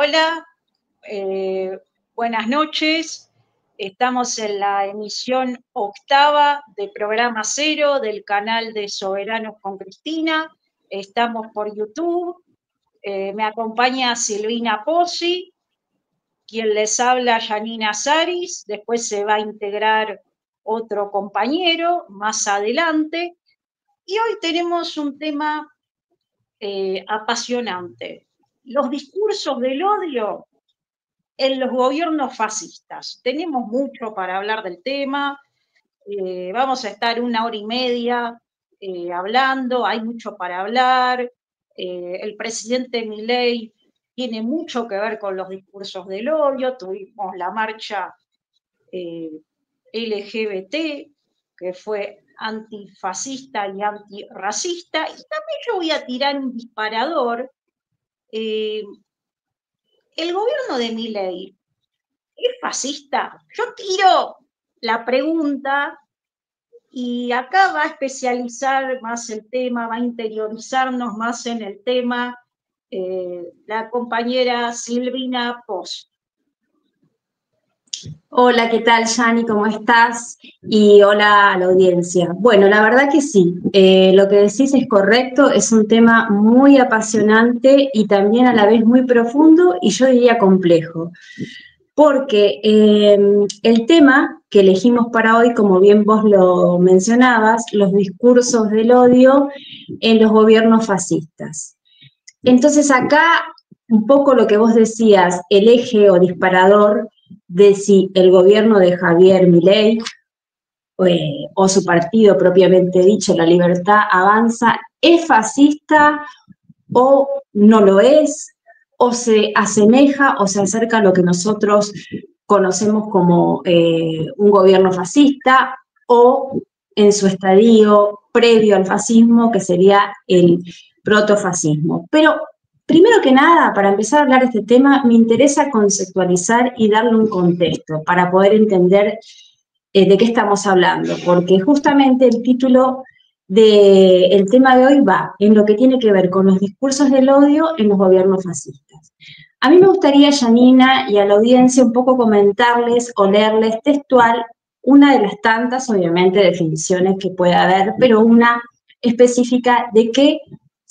Hola, eh, buenas noches. Estamos en la emisión octava de Programa Cero del canal de Soberanos con Cristina. Estamos por YouTube. Me acompaña Silvina Pozzi, quien les habla Janina Saris. Después se va a integrar otro compañero más adelante. Y hoy tenemos un tema apasionante. Los discursos del odio en los gobiernos fascistas. Tenemos mucho para hablar del tema, vamos a estar 1 hora y media hablando, hay mucho para hablar. El presidente Milei tiene mucho que ver con los discursos del odio, tuvimos la marcha LGBT, que fue antifascista y antirracista, y también yo voy a tirar un disparador. El gobierno de Milei es fascista. Yo tiro la pregunta y acá va a especializar más el tema, va a interiorizarnos más en el tema la compañera Silvina Poz. Hola, ¿qué tal, Yani? ¿Cómo estás? Y hola a la audiencia. Bueno, la verdad que sí, lo que decís es correcto, es un tema muy apasionante y también a la vez muy profundo y yo diría complejo, porque el tema que elegimos para hoy, como bien vos lo mencionabas, los discursos del odio en los gobiernos fascistas. Entonces acá, un poco lo que vos decías, el eje o disparador de si el gobierno de Javier Milei o su partido propiamente dicho, La Libertad Avanza, es fascista o no lo es, o se asemeja o se acerca a lo que nosotros conocemos como un gobierno fascista, o en su estadio previo al fascismo, que sería el protofascismo. Pero primero que nada, para empezar a hablar de este tema, me interesa conceptualizar y darle un contexto para poder entender de qué estamos hablando, porque justamente el título del tema de hoy va en lo que tiene que ver con los discursos del odio en los gobiernos fascistas. A mí me gustaría, Janina, y a la audiencia un poco comentarles o leerles textual una de las tantas, obviamente, definiciones que pueda haber, pero una específica de qué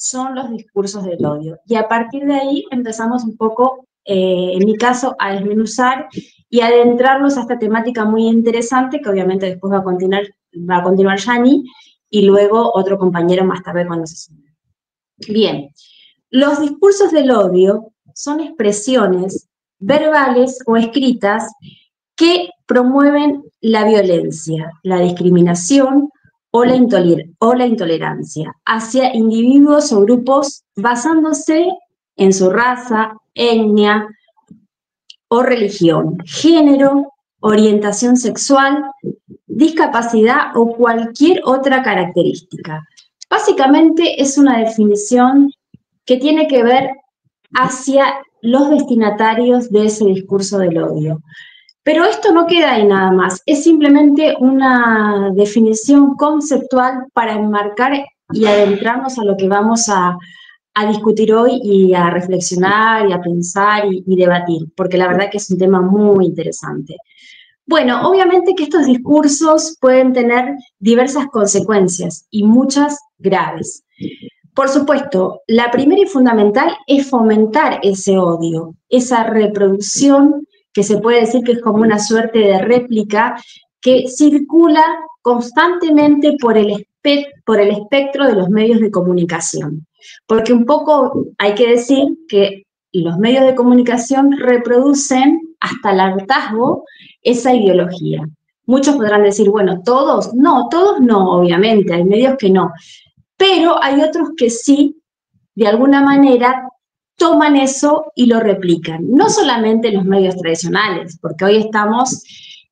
son los discursos del odio. Y a partir de ahí empezamos un poco, en mi caso, a desmenuzar y adentrarnos a esta temática muy interesante que obviamente después va a continuar Yani y luego otro compañero más tarde cuando se sume. Bien, los discursos del odio son expresiones verbales o escritas que promueven la violencia, la discriminación o la intolerancia hacia individuos o grupos basándose en su raza, etnia o religión, género, orientación sexual, discapacidad o cualquier otra característica. Básicamente es una definición que tiene que ver hacia los destinatarios de ese discurso del odio. Pero esto no queda ahí nada más, es simplemente una definición conceptual para enmarcar y adentrarnos a lo que vamos a discutir hoy y a reflexionar y a pensar y debatir, porque la verdad que es un tema muy interesante. Bueno, obviamente que estos discursos pueden tener diversas consecuencias y muchas graves. Por supuesto, la primera y fundamental es fomentar ese odio, esa reproducción que se puede decir que es como una suerte de réplica que circula constantemente por el espectro de los medios de comunicación. Porque un poco hay que decir que los medios de comunicación reproducen hasta el hartazgo esa ideología. Muchos podrán decir, bueno, todos no, obviamente, hay medios que no, pero hay otros que sí, de alguna manera, toman eso y lo replican. No solamente los medios tradicionales, porque hoy estamos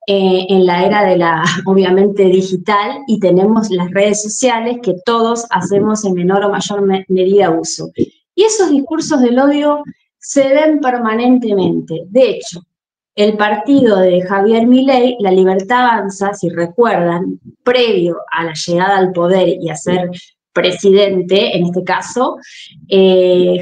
en la era de la, obviamente, digital y tenemos las redes sociales que todos hacemos en menor o mayor medida uso. Y esos discursos del odio se ven permanentemente. De hecho, el partido de Javier Milei, La Libertad Avanza, si recuerdan, previo a la llegada al poder y a ser presidente, en este caso,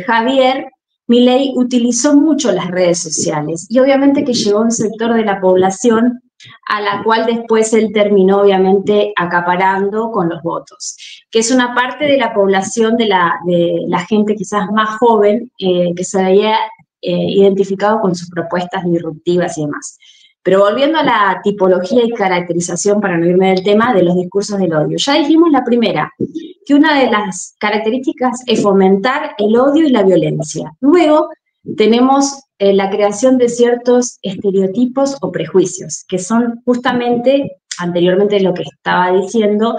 Javier Milei utilizó mucho las redes sociales y obviamente que llegó a un sector de la población a la cual después él terminó obviamente acaparando con los votos, que es una parte de la población de la gente quizás más joven que se veía identificado con sus propuestas disruptivas y demás. Pero volviendo a la tipología y caracterización, para no irme del tema, de los discursos del odio. Ya dijimos la primera, que una de las características es fomentar el odio y la violencia. Luego tenemos la creación de ciertos estereotipos o prejuicios, que son justamente, anteriormente lo que estaba diciendo,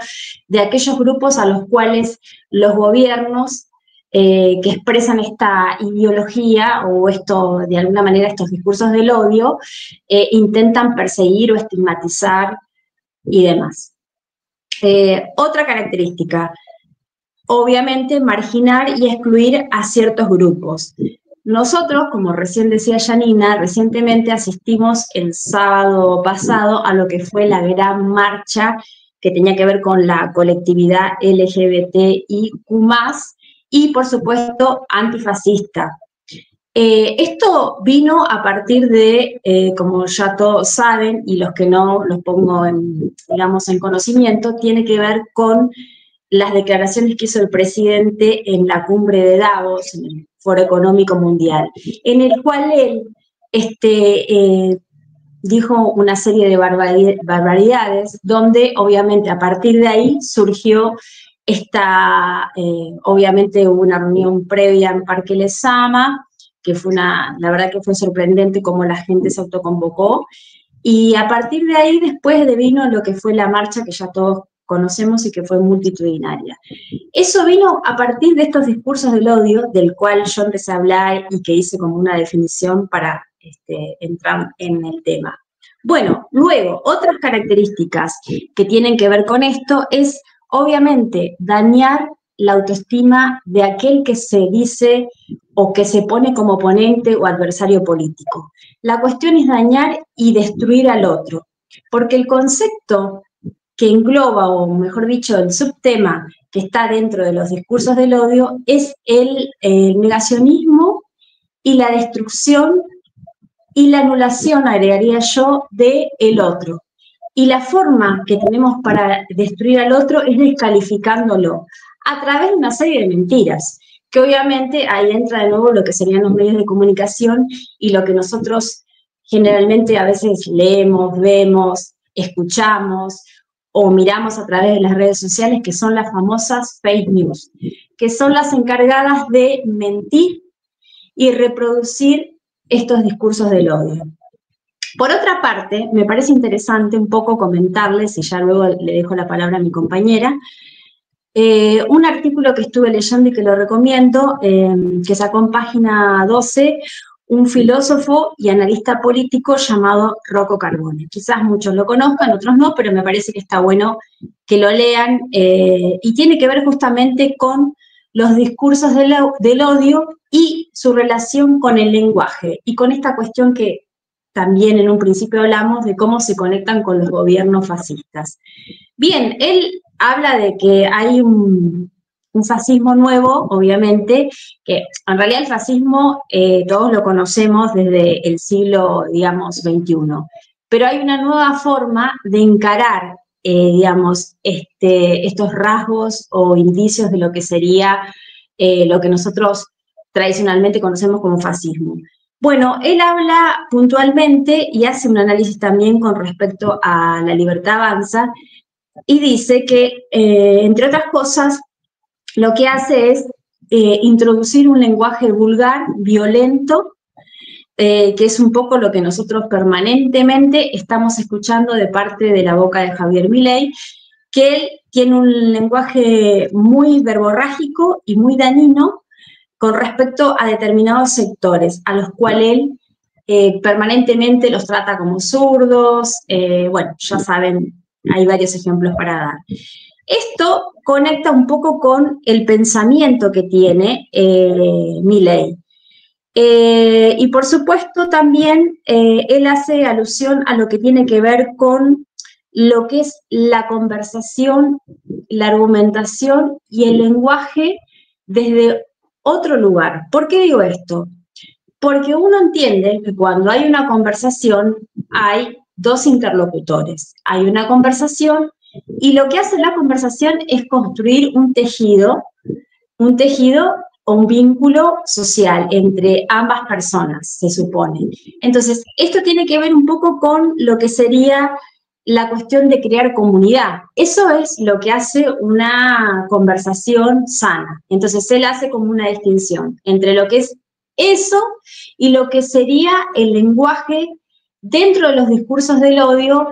de aquellos grupos a los cuales los gobiernos que expresan esta ideología o esto, de alguna manera, estos discursos del odio, intentan perseguir o estigmatizar y demás. Otra característica, obviamente, marginar y excluir a ciertos grupos. Nosotros, como recién decía Janina, recientemente asistimos el sábado pasado a lo que fue la gran marcha que tenía que ver con la colectividad LGBTIQ+, y por supuesto antifascista. Esto vino a partir de, como ya todos saben, y los que no los pongo en, digamos, en conocimiento, tiene que ver con las declaraciones que hizo el presidente en la cumbre de Davos, en el Foro Económico Mundial, en el cual él dijo una serie de barbaridades, donde obviamente a partir de ahí surgió obviamente hubo una reunión previa en Parque Lezama, que fue la verdad que fue sorprendente cómo la gente se autoconvocó, y a partir de ahí después vino lo que fue la marcha que ya todos conocemos y que fue multitudinaria. Eso vino a partir de estos discursos del odio, del cual yo empecé a hablar y que hice como una definición para entrar en el tema. Bueno, luego, otras características que tienen que ver con esto es, obviamente, dañar la autoestima de aquel que se dice o que se pone como oponente o adversario político. La cuestión es dañar y destruir al otro, porque el concepto que engloba, o mejor dicho, el subtema que está dentro de los discursos del odio es el negacionismo y la destrucción y la anulación, agregaría yo, del otro. Y la forma que tenemos para destruir al otro es descalificándolo a través de una serie de mentiras, que obviamente ahí entra de nuevo lo que serían los medios de comunicación y lo que nosotros generalmente a veces leemos, vemos, escuchamos o miramos a través de las redes sociales, que son las famosas fake news, que son las encargadas de mentir y reproducir estos discursos del odio. Por otra parte, me parece interesante un poco comentarles, y ya luego le dejo la palabra a mi compañera, un artículo que estuve leyendo y que lo recomiendo, que sacó en página 12 un filósofo y analista político llamado Rocco Carbone. Quizás muchos lo conozcan, otros no, pero me parece que está bueno que lo lean, y tiene que ver justamente con los discursos del odio y su relación con el lenguaje, y con esta cuestión que también en un principio hablamos de cómo se conectan con los gobiernos fascistas. Bien, él habla de que hay un fascismo nuevo, obviamente, que en realidad el fascismo todos lo conocemos desde el siglo, digamos, XXI, pero hay una nueva forma de encarar, digamos, estos rasgos o indicios de lo que sería lo que nosotros tradicionalmente conocemos como fascismo. Bueno, él habla puntualmente y hace un análisis también con respecto a La Libertad Avanza, y dice que, entre otras cosas, lo que hace es introducir un lenguaje vulgar, violento, que es un poco lo que nosotros permanentemente estamos escuchando de parte de la boca de Javier Milei, que él tiene un lenguaje muy verborrágico y muy dañino con respecto a determinados sectores, a los cuales él permanentemente los trata como zurdos. Bueno, ya saben, hay varios ejemplos para dar. Esto conecta un poco con el pensamiento que tiene Milei. Y por supuesto también él hace alusión a lo que tiene que ver con lo que es la conversación, la argumentación y el lenguaje desde otro lugar. ¿Por qué digo esto? Porque uno entiende que cuando hay una conversación hay dos interlocutores, hay una conversación y lo que hace la conversación es construir un tejido o un vínculo social entre ambas personas, se supone. Entonces, esto tiene que ver un poco con lo que sería la cuestión de crear comunidad. Eso es lo que hace una conversación sana. Entonces, él hace como una distinción entre lo que es eso y lo que sería el lenguaje dentro de los discursos del odio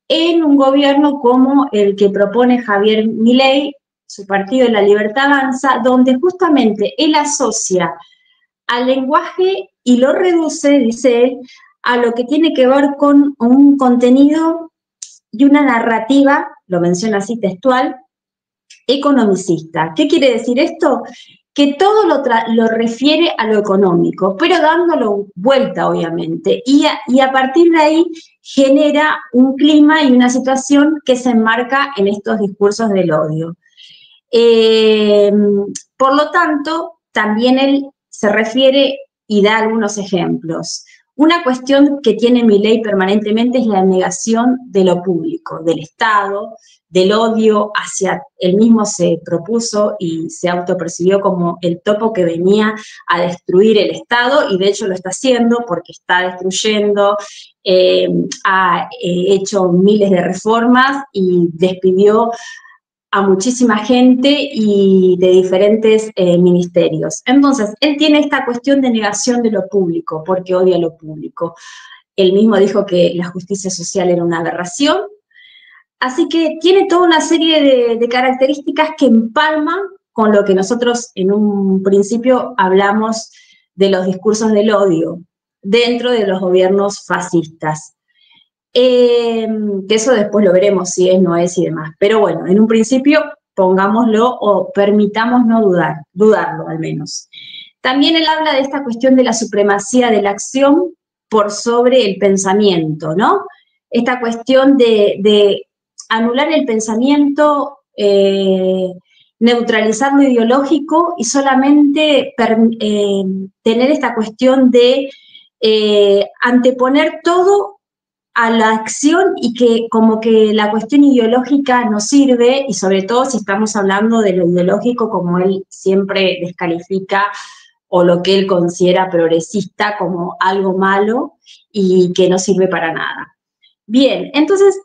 en un gobierno como el que propone Javier Milei, su partido La Libertad Avanza, donde justamente él asocia al lenguaje y lo reduce, dice él, a lo que tiene que ver con un contenido y una narrativa, lo menciona así textual, economicista. ¿Qué quiere decir esto? Que todo lo refiere a lo económico, pero dándolo vuelta, obviamente, y a partir de ahí genera un clima y una situación que se enmarca en estos discursos del odio. Eh, por lo tanto, también él se refiere y da algunos ejemplos. Una cuestión que tiene Milei permanentemente es la negación de lo público, del Estado, del odio hacia él mismo. Se propuso y se autopercibió como el topo que venía a destruir el Estado, y de hecho lo está haciendo porque está destruyendo, ha hecho miles de reformas y despidió a muchísima gente y de diferentes ministerios. Entonces, él tiene esta cuestión de negación de lo público, porque odia lo público. Él mismo dijo que la justicia social era una aberración, así que tiene toda una serie de características que empalman con lo que nosotros en un principio hablamos de los discursos del odio dentro de los gobiernos fascistas. Que eso después lo veremos si es, no es y demás. Pero bueno, en un principio pongámoslo o permitamos no dudarlo al menos. También él habla de esta cuestión de la supremacía de la acción por sobre el pensamiento, ¿no? Esta cuestión de anular el pensamiento, neutralizar lo ideológico y solamente tener esta cuestión de anteponer todo a la acción, y que como que la cuestión ideológica no sirve, y sobre todo si estamos hablando de lo ideológico como él siempre descalifica, o lo que él considera progresista como algo malo y que no sirve para nada. Bien, entonces,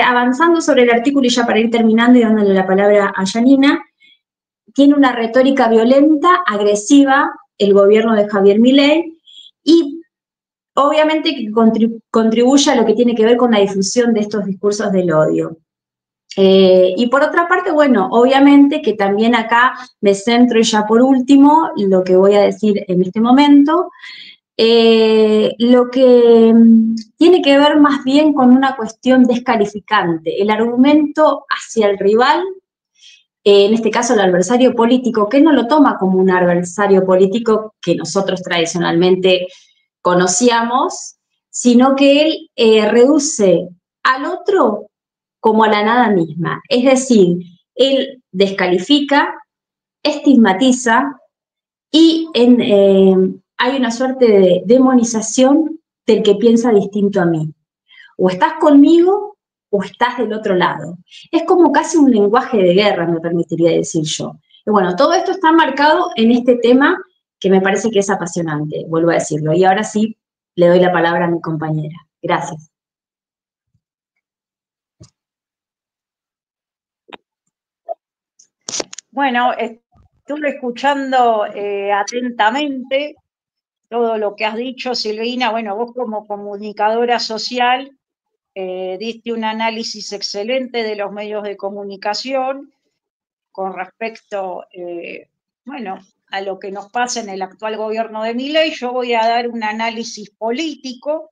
avanzando sobre el artículo y ya para ir terminando y dándole la palabra a Janina, tiene una retórica violenta, agresiva, el gobierno de Javier Milei, y obviamente que contribuye a lo que tiene que ver con la difusión de estos discursos del odio. Y por otra parte, bueno, obviamente que también acá me centro, y ya por último, lo que voy a decir en este momento, lo que tiene que ver más bien con una cuestión descalificante, el argumento hacia el rival, en este caso el adversario político, que no lo toma como un adversario político que nosotros tradicionalmente conocíamos, sino que él reduce al otro como a la nada misma. Es decir, él descalifica, estigmatiza y hay una suerte de demonización del que piensa distinto a mí. O estás conmigo o estás del otro lado. Es como casi un lenguaje de guerra, me permitiría decir yo. Y bueno, todo esto está marcado en este tema que me parece que es apasionante, vuelvo a decirlo. Y ahora sí, le doy la palabra a mi compañera. Gracias. Bueno, estuve escuchando atentamente todo lo que has dicho, Silvina. Bueno, vos como comunicadora social diste un análisis excelente de los medios de comunicación con respecto, bueno, a lo que nos pasa en el actual gobierno de Milei. Yo voy a dar un análisis político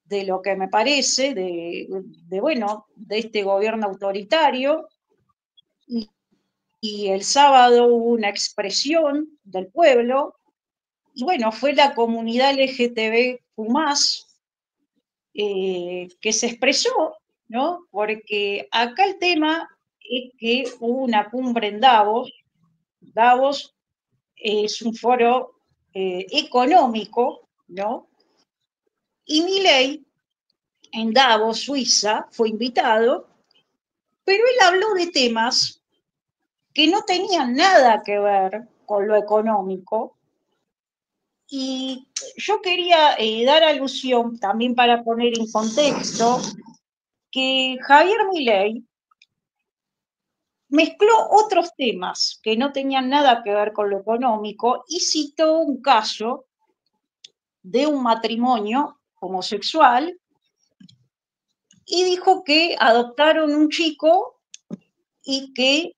de lo que me parece, bueno, de este gobierno autoritario. Y el sábado hubo una expresión del pueblo, y bueno, fue la comunidad LGTBQ+, que se expresó, ¿no? Porque acá el tema es que hubo una cumbre en Davos. Davos es un foro económico, ¿no? Y Milei, en Davos, Suiza, fue invitado, pero él habló de temas que no tenían nada que ver con lo económico. Y yo quería dar alusión, también para poner en contexto, que Javier Milei mezcló otros temas que no tenían nada que ver con lo económico y citó un caso de un matrimonio homosexual y dijo que adoptaron un chico y que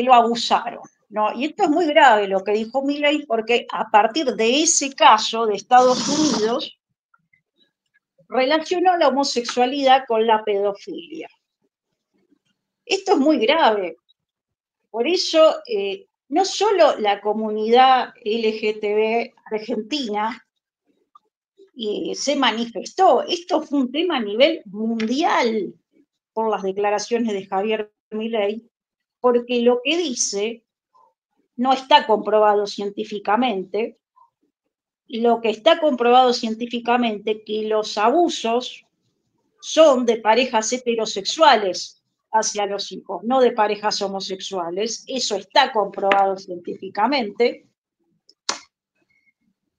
lo abusaron, ¿no? Y esto es muy grave lo que dijo Milei, porque a partir de ese caso de Estados Unidos relacionó la homosexualidad con la pedofilia. Esto es muy grave. Por eso, no solo la comunidad LGTB argentina se manifestó, esto fue un tema a nivel mundial por las declaraciones de Javier Milei, porque lo que dice no está comprobado científicamente. Lo que está comprobado científicamente que los abusos son de parejas heterosexuales hacia los hijos, no de parejas homosexuales. Eso está comprobado científicamente.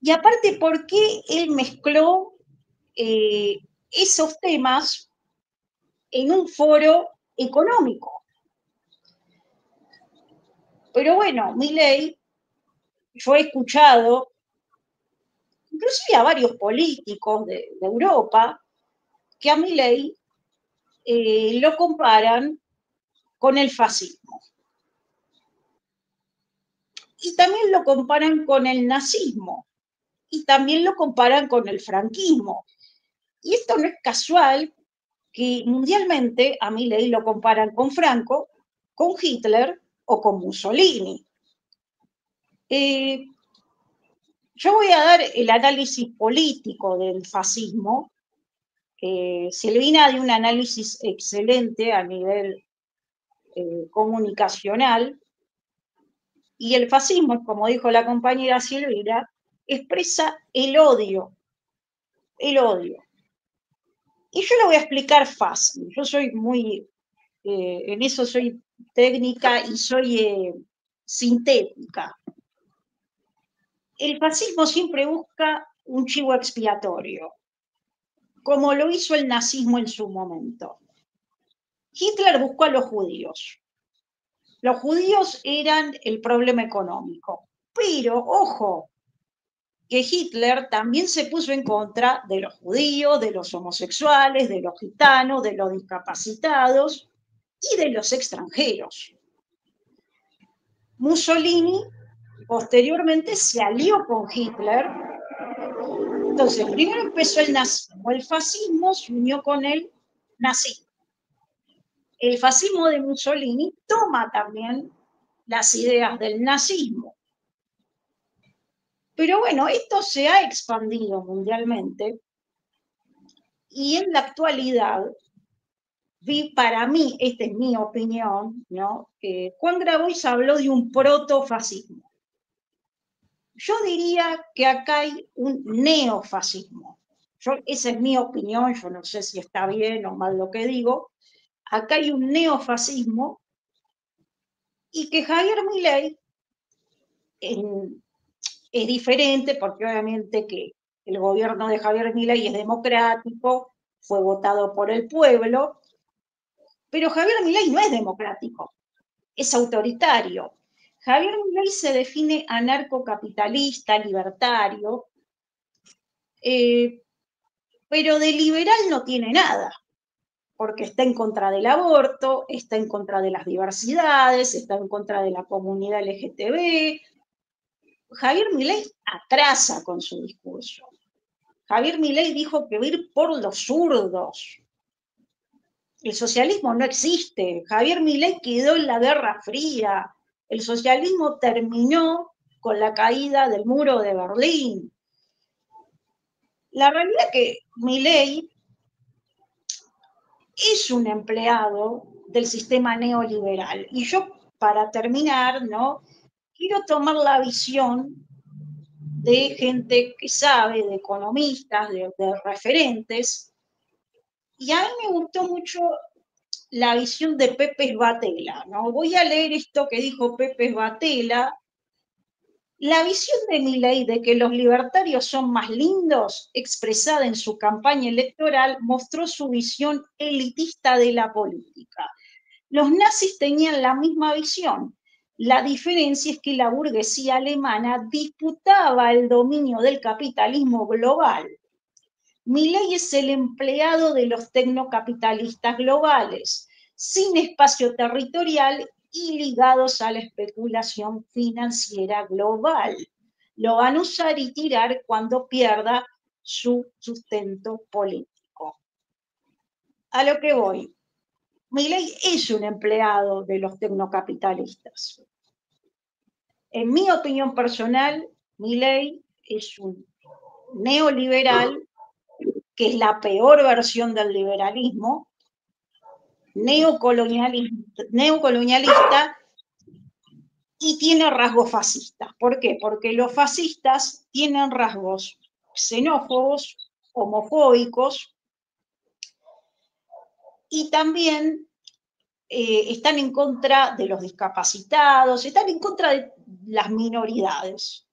Y aparte, ¿por qué él mezcló esos temas en un foro económico? Pero bueno, Milei, yo he escuchado, inclusive a varios políticos de Europa, que a Milei lo comparan con el fascismo. Y también lo comparan con el nazismo. Y también lo comparan con el franquismo. Y esto no es casual que mundialmente a Milei lo comparan con Franco, con Hitler o con Mussolini. Yo voy a dar el análisis político del fascismo. Silvina dio un análisis excelente a nivel comunicacional, y el fascismo, como dijo la compañera Silvina, expresa el odio, el odio. Y yo lo voy a explicar fácil. Yo soy muy, en eso soy técnica y soy sintética. El fascismo siempre busca un chivo expiatorio, como lo hizo el nazismo en su momento. Hitler buscó a los judíos. Los judíos eran el problema económico. Pero, ojo, que Hitler también se puso en contra de los judíos, de los homosexuales, de los gitanos, de los discapacitados y de los extranjeros. Mussolini posteriormente se alió con Hitler. Entonces, primero empezó el nazismo, el fascismo se unió con el nazismo. El fascismo de Mussolini toma también las ideas del nazismo. Pero bueno, esto se ha expandido mundialmente y en la actualidad, para mí, esta es mi opinión, ¿no? Juan Grabois habló de un protofascismo. Yo diría que acá hay un neofascismo. Esa es mi opinión, yo no sé si está bien o mal lo que digo. Acá hay un neofascismo y que Javier Milei es diferente porque obviamente que el gobierno de Javier Milei es democrático, fue votado por el pueblo, pero Javier Milei no es democrático, es autoritario. Javier Milei se define anarcocapitalista, libertario, pero de liberal no tiene nada, porque está en contra del aborto, está en contra de las diversidades, está en contra de la comunidad LGTB. Javier Milei atrasa con su discurso. Javier Milei dijo que va a ir por los zurdos. El socialismo no existe. Javier Milei quedó en la Guerra Fría. El socialismo terminó con la caída del muro de Berlín. La realidad es que Milei es un empleado del sistema neoliberal. Y yo, para terminar, ¿no? Quiero tomar la visión de gente que sabe, de economistas, de referentes, y a mí me gustó mucho la visión de Pepe Svatella, ¿no? Voy a leer esto que dijo Pepe Svatella. La visión de Milei de que los libertarios son más lindos, expresada en su campaña electoral, mostró su visión elitista de la política. Los nazis tenían la misma visión. La diferencia es que la burguesía alemana disputaba el dominio del capitalismo global. Milei es el empleado de los tecnocapitalistas globales, sin espacio territorial y ligados a la especulación financiera global. Lo van a usar y tirar cuando pierda su sustento político. A lo que voy. Milei es un empleado de los tecnocapitalistas. En mi opinión personal, Milei es un neoliberal, que es la peor versión del liberalismo, neocolonialista y tiene rasgos fascistas. ¿Por qué? Porque los fascistas tienen rasgos xenófobos, homofóbicos y también están en contra de los discapacitados, están en contra de las minoridades,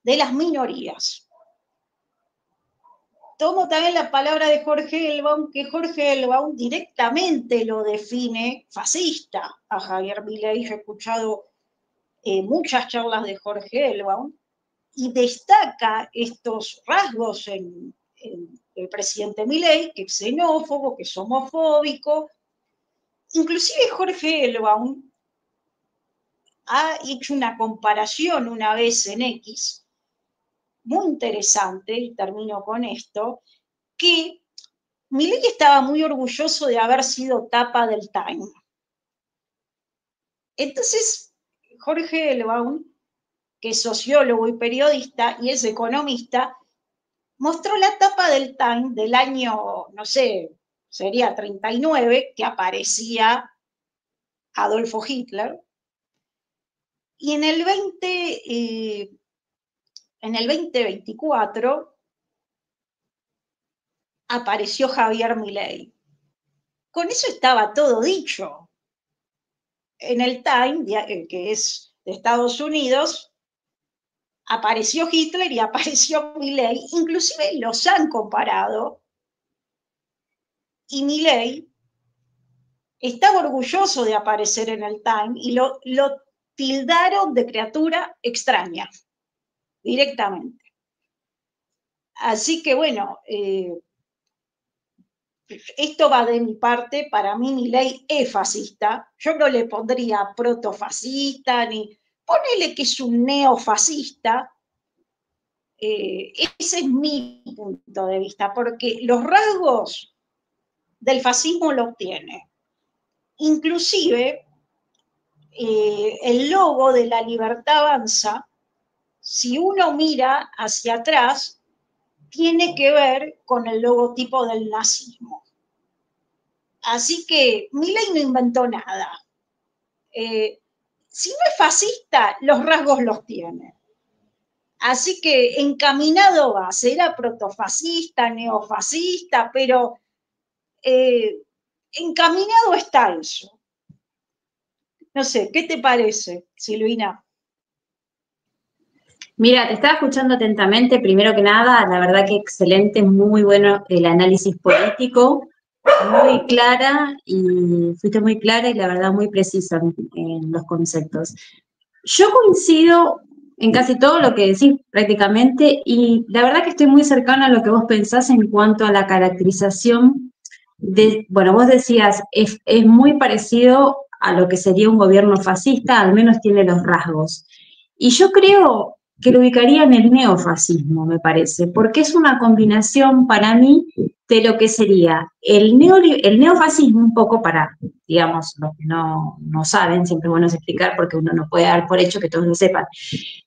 de las minorías. Tomo también la palabra de Jorge Elbaum, que Jorge Elbaum directamente lo define fascista a Javier Milei. Yo he escuchado muchas charlas de Jorge Elbaum y destaca estos rasgos en el presidente Milei, que es xenófobo, que es homofóbico. Inclusive Jorge Elbaum ha hecho una comparación una vez en X, muy interesante, y termino con esto, que Milei estaba muy orgulloso de haber sido tapa del Time. Entonces, Jorge Elbaum, que es sociólogo y periodista y es economista, mostró la tapa del Time del año, no sé, sería 39, que aparecía Adolfo Hitler, y en el 2024 apareció Javier Milei. Con eso estaba todo dicho. En el Time, que es de Estados Unidos, apareció Hitler y apareció Milei, inclusive los han comparado, y Milei estaba orgulloso de aparecer en el Time y lo tildaron de criatura extraña, directamente. Así que bueno, esto va de mi parte. Para mí Milei es fascista. Yo no le pondría protofascista, ni ponele que es un neofascista. Ese es mi punto de vista, porque los rasgos del fascismo los tiene. Inclusive, el logo de La Libertad Avanza, si uno mira hacia atrás, tiene que ver con el logotipo del nazismo. Así que Milei no inventó nada. Si no es fascista, los rasgos los tiene. Así que encaminado va, será protofascista, neofascista, pero encaminado está eso. No sé, ¿qué te parece, Silvina? Mira, te estaba escuchando atentamente. Primero que nada, la verdad que excelente, muy bueno el análisis político, muy clara y fuiste muy clara y la verdad muy precisa en los conceptos. Yo coincido en casi todo lo que decís prácticamente y la verdad que estoy muy cercana a lo que vos pensás en cuanto a la caracterización de, bueno, vos decías, es muy parecido a lo que sería un gobierno fascista, al menos tiene los rasgos. Y yo creo que lo ubicaría en el neofascismo, me parece, porque es una combinación para mí de lo que sería el neofascismo, un poco para, digamos, los que no saben, siempre es bueno explicar porque uno no puede dar por hecho que todos lo sepan.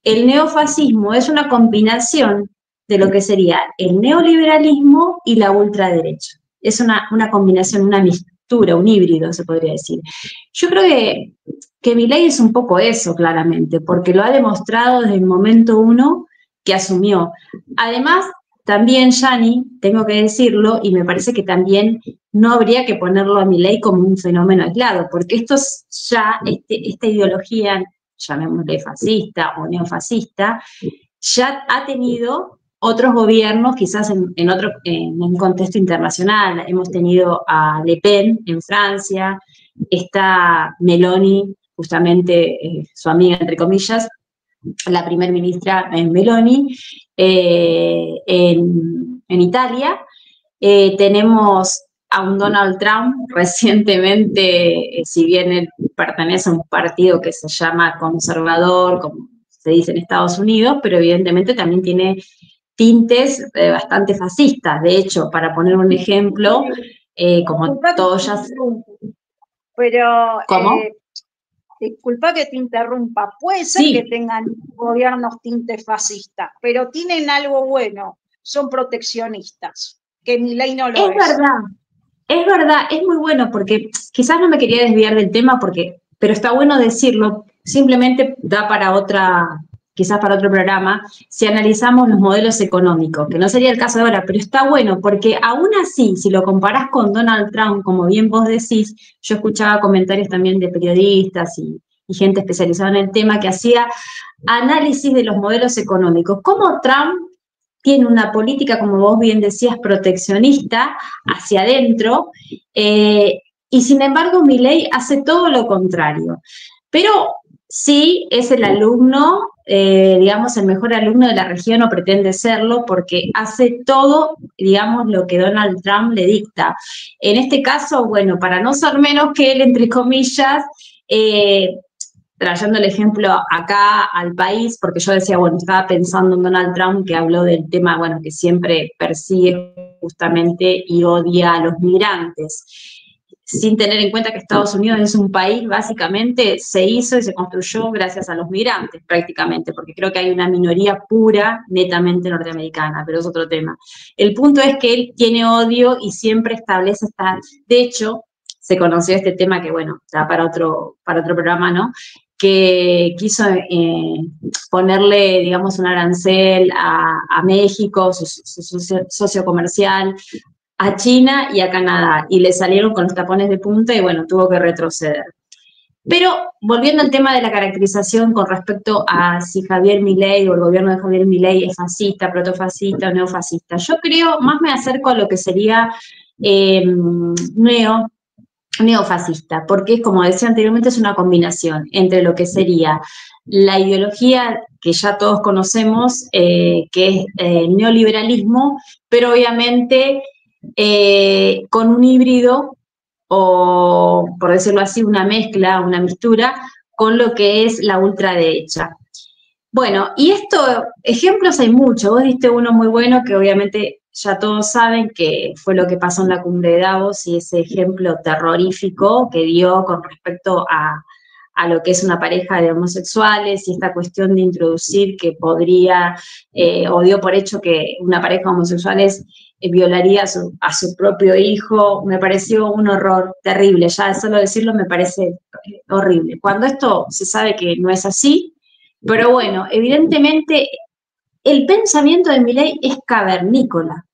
El neofascismo es una combinación de lo que sería el neoliberalismo y la ultraderecha. Es una combinación, una mixtura, un híbrido, se podría decir. Yo creo que que Milei es un poco eso, claramente, porque lo ha demostrado desde el momento uno que asumió. Además, también, Yani, tengo que decirlo, y me parece que también no habría que ponerlo a Milei como un fenómeno aislado, porque esto es ya, esta ideología, llamémosle fascista o neofascista, ya ha tenido otros gobiernos, quizás en un contexto internacional. Hemos tenido a Le Pen en Francia, está Meloni, justamente su amiga, entre comillas, la primer ministra Meloni, en Italia. Tenemos a un Donald Trump recientemente, si bien él pertenece a un partido que se llama conservador, como se dice en Estados Unidos, pero evidentemente también tiene tintes bastante fascistas. De hecho, para poner un ejemplo, como todos ya... Pero, ¿Cómo? disculpa que te interrumpa, puede ser que tengan gobiernos tintes fascistas, pero tienen algo bueno, son proteccionistas, que Milei no lo es. Es verdad, es muy bueno, porque quizás no me quería desviar del tema, pero está bueno decirlo, simplemente da para quizás para otro programa, si analizamos los modelos económicos, que no sería el caso de ahora, pero está bueno, porque aún así, si lo comparás con Donald Trump, como bien vos decís, yo escuchaba comentarios también de periodistas y gente especializada en el tema que hacía análisis de los modelos económicos. ¿Cómo Trump tiene una política, como vos bien decías, proteccionista hacia adentro, y sin embargo Milei hace todo lo contrario? Pero sí es el alumno, digamos, el mejor alumno de la región, o pretende serlo, porque hace todo, digamos, lo que Donald Trump le dicta. En este caso, bueno, para no ser menos que él, entre comillas, trayendo el ejemplo acá al país, porque yo decía, bueno, estaba pensando en Donald Trump, que habló del tema, bueno, que siempre persigue justamente y odia a los migrantes, sin tener en cuenta que Estados Unidos es un país, básicamente, se hizo y se construyó gracias a los migrantes, prácticamente, porque creo que hay una minoría pura, netamente norteamericana, pero es otro tema. El punto es que él tiene odio y siempre establece de hecho, se conoció este tema que, bueno, está para otro programa, ¿no?, que quiso ponerle, digamos, un arancel a México, su socio comercial, a China y a Canadá, y le salieron con los tapones de punta y, bueno, tuvo que retroceder. Pero, volviendo al tema de la caracterización con respecto a si Javier Milei o el gobierno de Javier Milei es fascista, protofascista o neofascista, yo creo, más me acerco a lo que sería neofascista, porque, como decía anteriormente, es una combinación entre lo que sería la ideología que ya todos conocemos, que es el neoliberalismo, pero obviamente con un híbrido, o por decirlo así, una mezcla, una mistura, con lo que es la ultraderecha. Bueno, y ejemplos hay muchos. Vos diste uno muy bueno que obviamente ya todos saben que fue lo que pasó en la cumbre de Davos, y ese ejemplo terrorífico que dio con respecto a lo que es una pareja de homosexuales, y esta cuestión de introducir que podría, o dio por hecho que una pareja de homosexuales violaría a su propio hijo. Me pareció un horror terrible, ya solo decirlo me parece horrible. Cuando esto se sabe que no es así, pero bueno, evidentemente el pensamiento de Milei es cavernícola.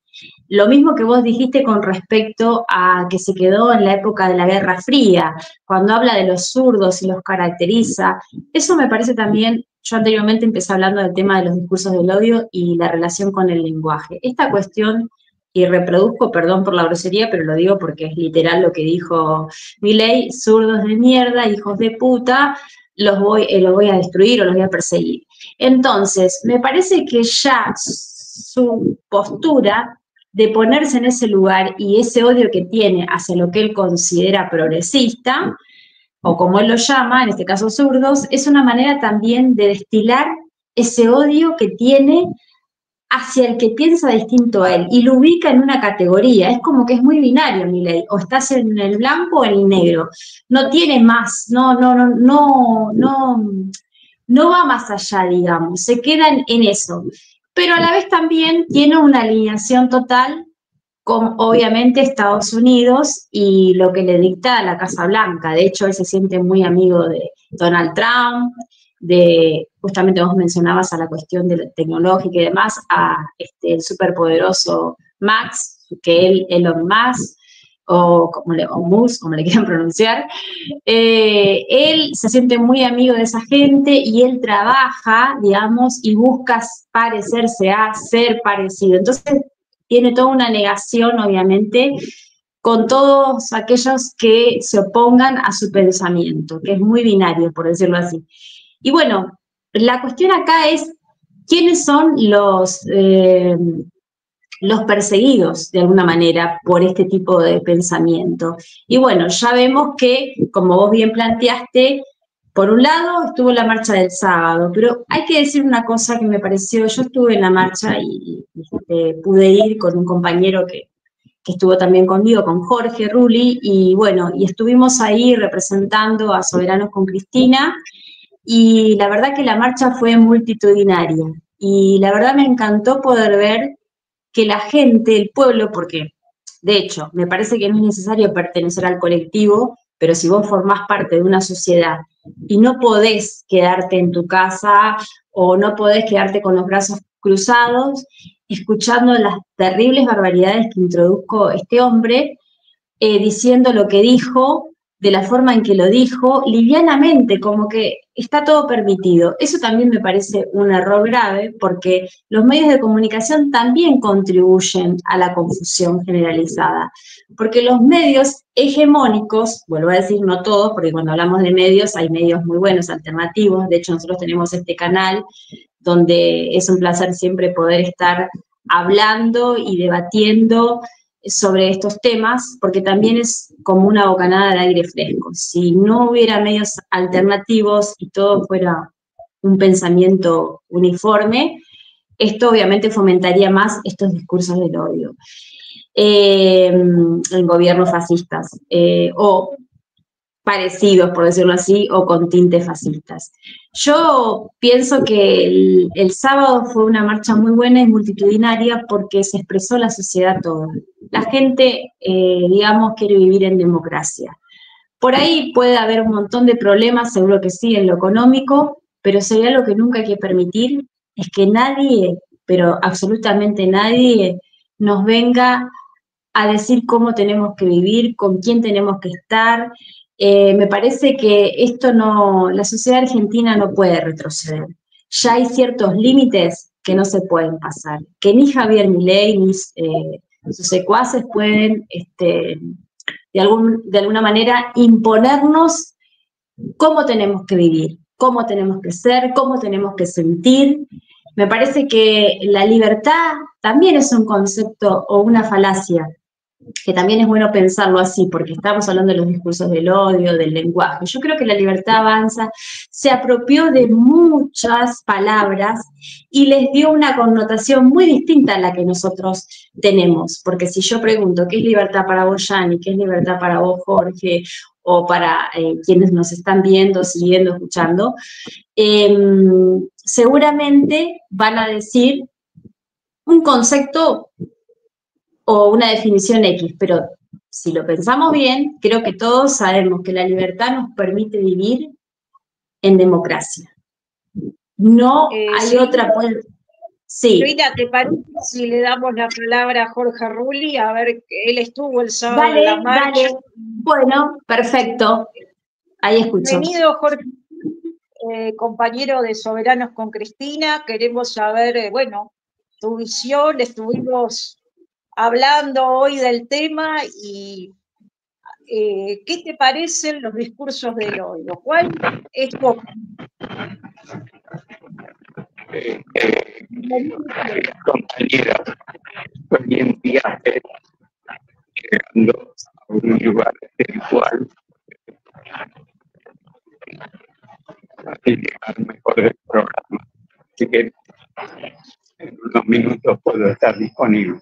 Lo mismo que vos dijiste con respecto a que se quedó en la época de la Guerra Fría, cuando habla de los zurdos y los caracteriza. Eso me parece también, yo anteriormente empecé hablando del tema de los discursos del odio y la relación con el lenguaje. Esta cuestión, y reproduzco, perdón por la grosería, pero lo digo porque es literal lo que dijo Milei: zurdos de mierda, hijos de puta, los voy a destruir o los voy a perseguir. Entonces, me parece que ya su postura de ponerse en ese lugar y ese odio que tiene hacia lo que él considera progresista, o como él lo llama, en este caso zurdos, es una manera también de destilar ese odio que tiene hacia el que piensa distinto a él, y lo ubica en una categoría. Es como que es muy binario Milei, o estás en el blanco o en el negro, no tiene más, no va más allá, digamos, se queda en eso, pero a la vez también tiene una alineación total con, obviamente, Estados Unidos y lo que le dicta la Casa Blanca. De hecho, él se siente muy amigo Donald Trump, de, justamente vos mencionabas a la cuestión de la tecnológica y demás, a el superpoderoso Max, que Elon Musk, o Musk, como le quieran pronunciar, él se siente muy amigo de esa gente y él trabaja, digamos, y busca parecerse a ser parecido. Entonces, tiene toda una negación, obviamente, con todos aquellos que se opongan a su pensamiento, que es muy binario, por decirlo así. Y bueno, la cuestión acá es quiénes son los perseguidos, de alguna manera, por este tipo de pensamiento. Y bueno, ya vemos que, como vos bien planteaste, por un lado estuvo la marcha del sábado, pero hay que decir una cosa que me pareció, yo estuve en la marcha y pude ir con un compañero que estuvo también conmigo, con Jorge Rulli, y bueno, y estuvimos ahí representando a Soberanos con Cristina, y la verdad que la marcha fue multitudinaria, y la verdad me encantó poder ver que la gente, el pueblo, porque de hecho me parece que no es necesario pertenecer al colectivo, pero si vos formás parte de una sociedad y no podés quedarte en tu casa o no podés quedarte con los brazos cruzados, escuchando las terribles barbaridades que introdujo este hombre, diciendo lo que dijo, de la forma en que lo dijo, livianamente, como que está todo permitido. Eso también me parece un error grave, porque los medios de comunicación también contribuyen a la confusión generalizada, porque los medios hegemónicos, vuelvo a decir, no todos, porque cuando hablamos de medios hay medios muy buenos, alternativos, de hecho nosotros tenemos este canal, donde es un placer siempre poder estar hablando y debatiendo sobre estos temas, porque también es como una bocanada de aire fresco. Si no hubiera medios alternativos y todo fuera un pensamiento uniforme, esto obviamente fomentaría más estos discursos del odio en gobiernos fascistas o parecidos, por decirlo así, o con tintes fascistas. Yo pienso que el sábado fue una marcha muy buena y multitudinaria porque se expresó la sociedad toda. La gente, digamos, quiere vivir en democracia. Por ahí puede haber un montón de problemas, seguro que sí, en lo económico, pero sería lo que nunca hay que permitir, es que nadie, pero absolutamente nadie, nos venga a decir cómo tenemos que vivir, con quién tenemos que estar. Me parece que esto no, la sociedad argentina no puede retroceder. Ya hay ciertos límites que no se pueden pasar, que ni Javier Milei ni sus secuaces pueden, de alguna manera, imponernos cómo tenemos que vivir, cómo tenemos que ser, cómo tenemos que sentir. Me parece que la libertad también es un concepto o una falacia, que también es bueno pensarlo así, porque estamos hablando de los discursos del odio, del lenguaje. Yo creo que la libertad avanza se apropió de muchas palabras y les dio una connotación muy distinta a la que nosotros tenemos, porque si yo pregunto, ¿qué es libertad para vos, Yanni? ¿Qué es libertad para vos, Jorge? O para quienes nos están viendo, siguiendo, escuchando, seguramente van a decir un concepto o una definición X, pero si lo pensamos bien, creo que todos sabemos que la libertad nos permite vivir en democracia. No hay sí. otra... Sí. Rita, ¿te parece si le damos la palabra a Jorge Rulli? A ver, él estuvo el sábado en la marcha. Dale. Bueno, perfecto. Ahí escucho. Bienvenido, Jorge, compañero de Soberanos con Cristina. Queremos saber, bueno, tu visión. Estuvimos hablando hoy del tema y ¿qué te parecen los discursos del odio? ¿Cuál es tu compañera, hoy en día llegando a un lugar espiritual para llegar mejor el programa. Así que en unos minutos puedo estar disponible.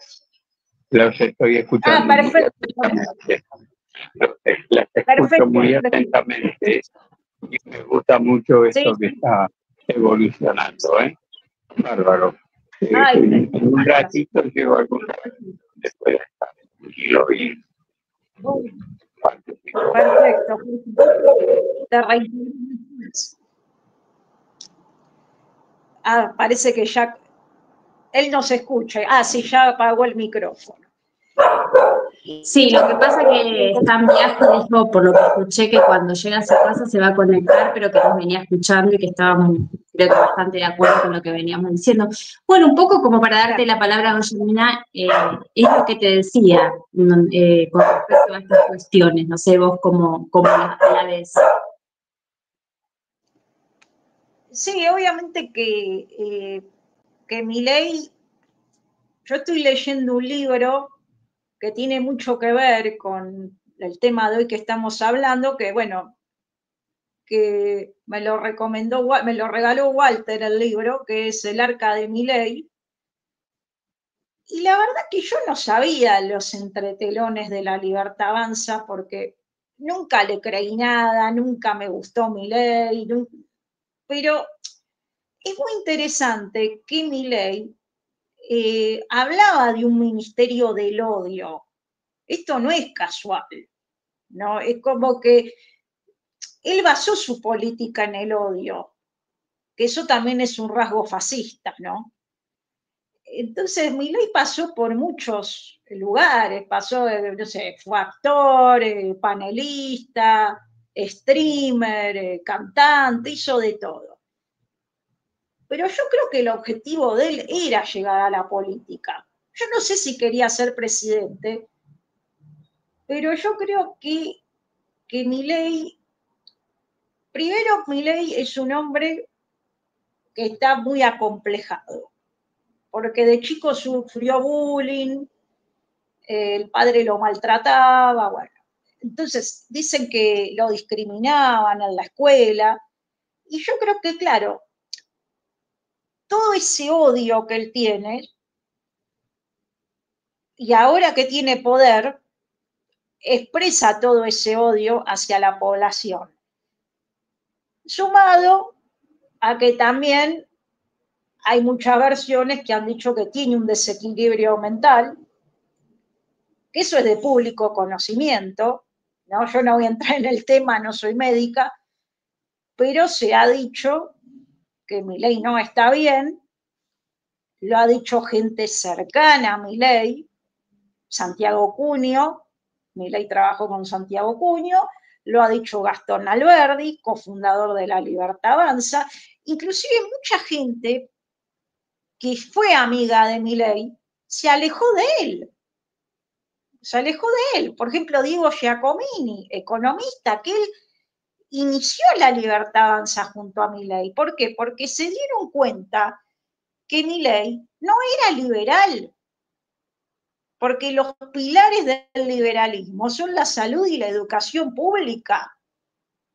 Los estoy escuchando muy atentamente. Las escucho muy atentamente y me gusta mucho esto que está evolucionando, ¿eh? Bárbaro. En un ratito llego a algún lugar donde pueda estar tranquilo y Perfecto. Parece que ya él no se escucha. Sí, ya apagó el micrófono. Sí, lo que pasa es que está en viaje, dijo, por lo que escuché, que cuando llega a su casa se va a conectar, pero que nos venía escuchando y que estábamos, creo que bastante de acuerdo con lo que veníamos diciendo. Bueno, un poco como para darte la palabra, Guillermina, es lo que te decía con respecto a estas cuestiones. No sé vos cómo la ves. Sí, obviamente que Milei, yo estoy leyendo un libro que tiene mucho que ver con el tema de hoy que estamos hablando, que bueno, que me lo regaló Walter el libro, que es El Arca de Milei. Y la verdad que yo no sabía los entretelones de La Libertad Avanza, porque nunca le creí nada, nunca me gustó Milei, pero es muy interesante que Milei hablaba de un ministerio del odio. Esto no es casual, ¿no? Es como que él basó su política en el odio, que eso también es un rasgo fascista, ¿no? Entonces, Milei pasó por muchos lugares, pasó, no sé, fue actor, panelista, streamer, cantante, hizo de todo. Pero yo creo que el objetivo de él era llegar a la política. Yo no sé si quería ser presidente, pero yo creo que Milei, primero Milei es un hombre que está muy acomplejado, porque de chico sufrió bullying, el padre lo maltrataba, bueno. Entonces dicen que lo discriminaban en la escuela, y yo creo que, claro, todo ese odio que él tiene, y ahora que tiene poder, expresa todo ese odio hacia la población. Sumado a que también hay muchas versiones que han dicho que tiene un desequilibrio mental, que eso es de público conocimiento, ¿no? Yo no voy a entrar en el tema, no soy médica, pero se ha dicho que Milei no está bien, lo ha dicho gente cercana a Milei, Santiago Cunio, Milei trabajó con Santiago Cunio, lo ha dicho Gastón Alberdi, cofundador de La Libertad Avanza, inclusive mucha gente que fue amiga de Milei se alejó de él. Se alejó de él. Por ejemplo, Diego Giacomini, economista, que él inició La Libertad Avanza junto a Milei. ¿Por qué? Porque se dieron cuenta que Milei no era liberal, porque los pilares del liberalismo son la salud y la educación pública.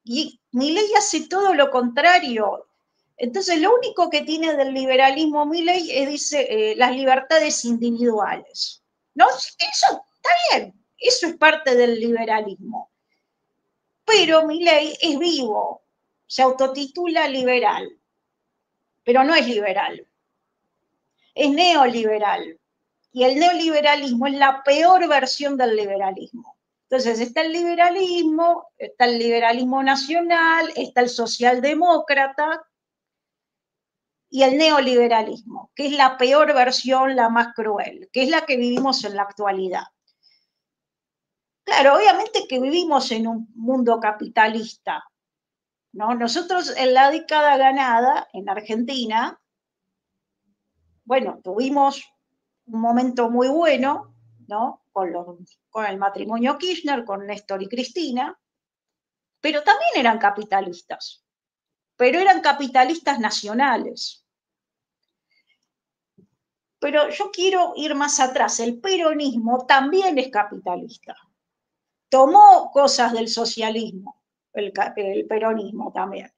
Y Milei hace todo lo contrario. Entonces, lo único que tiene del liberalismo Milei es, dice, las libertades individuales. ¿No? Eso está bien, eso es parte del liberalismo. Pero Milei es vivo, se autotitula liberal, pero no es liberal, es neoliberal. Y el neoliberalismo es la peor versión del liberalismo. Entonces está el liberalismo nacional, está el socialdemócrata y el neoliberalismo, que es la peor versión, la más cruel, que es la que vivimos en la actualidad. Claro, obviamente que vivimos en un mundo capitalista, ¿no? Nosotros en la década ganada, en Argentina, bueno, tuvimos un momento muy bueno, ¿no? Con el matrimonio Kirchner, con Néstor y Cristina, pero también eran capitalistas, pero eran capitalistas nacionales. Pero yo quiero ir más atrás, el peronismo también es capitalista. Tomó cosas del socialismo, el peronismo también.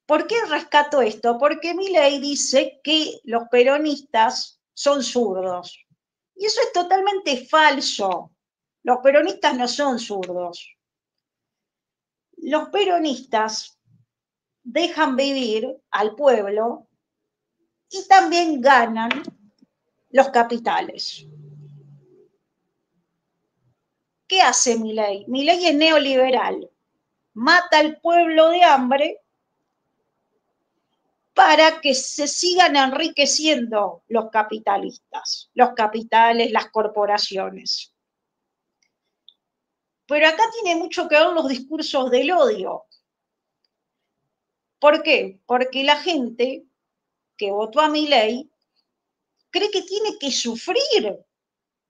¿Por qué rescato esto? Porque Milei dice que los peronistas son zurdos. Y eso es totalmente falso. Los peronistas no son zurdos. Los peronistas dejan vivir al pueblo y también ganan los capitales. ¿Qué hace Milei? Milei es neoliberal, mata al pueblo de hambre para que se sigan enriqueciendo los capitalistas, los capitales, las corporaciones. Pero acá tiene mucho que ver los discursos del odio. ¿Por qué? Porque la gente que votó a Milei cree que tiene que sufrir,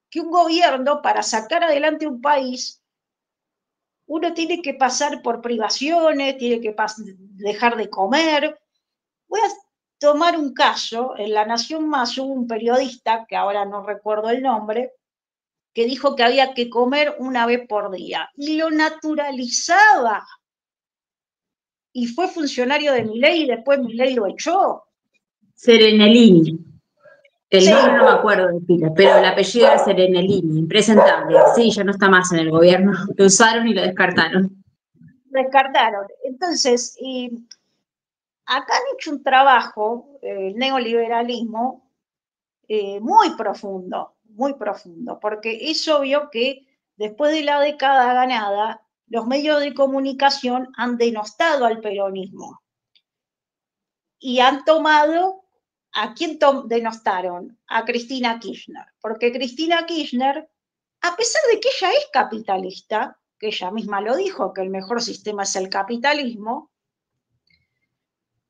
que un gobierno, para sacar adelante un país, uno tiene que pasar por privaciones, tiene que dejar de comer. Voy a tomar un caso. En La Nación Más hubo un periodista, que ahora no recuerdo el nombre, que dijo que había que comer una vez por día, y lo naturalizaba. Y fue funcionario de Milei y después Milei lo echó. Serenellini. El nombre no me acuerdo de pila, pero el apellido era Serenellini, impresentable. Sí, ya no está más en el gobierno. Lo usaron y lo descartaron. Descartaron. Entonces, acá han hecho un trabajo, el neoliberalismo, muy profundo, porque es obvio que después de la década ganada, los medios de comunicación han denostado al peronismo y han tomado. ¿A quién denostaron? A Cristina Kirchner, porque Cristina Kirchner, a pesar de que ella es capitalista, que ella misma lo dijo, que el mejor sistema es el capitalismo,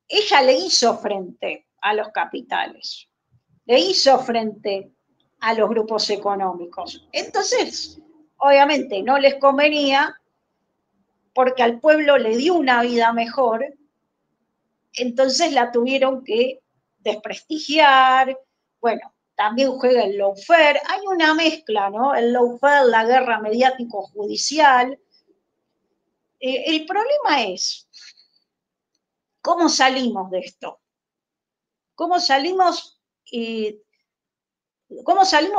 ella le hizo frente a los capitales, le hizo frente a los grupos económicos. Entonces, obviamente no les convenía, porque al pueblo le dio una vida mejor, entonces la tuvieron que desprestigiar. Bueno, también juega el lawfare, hay una mezcla, ¿no? El lawfare, la guerra mediático-judicial. El problema es, ¿cómo salimos de esto? ¿Cómo salimos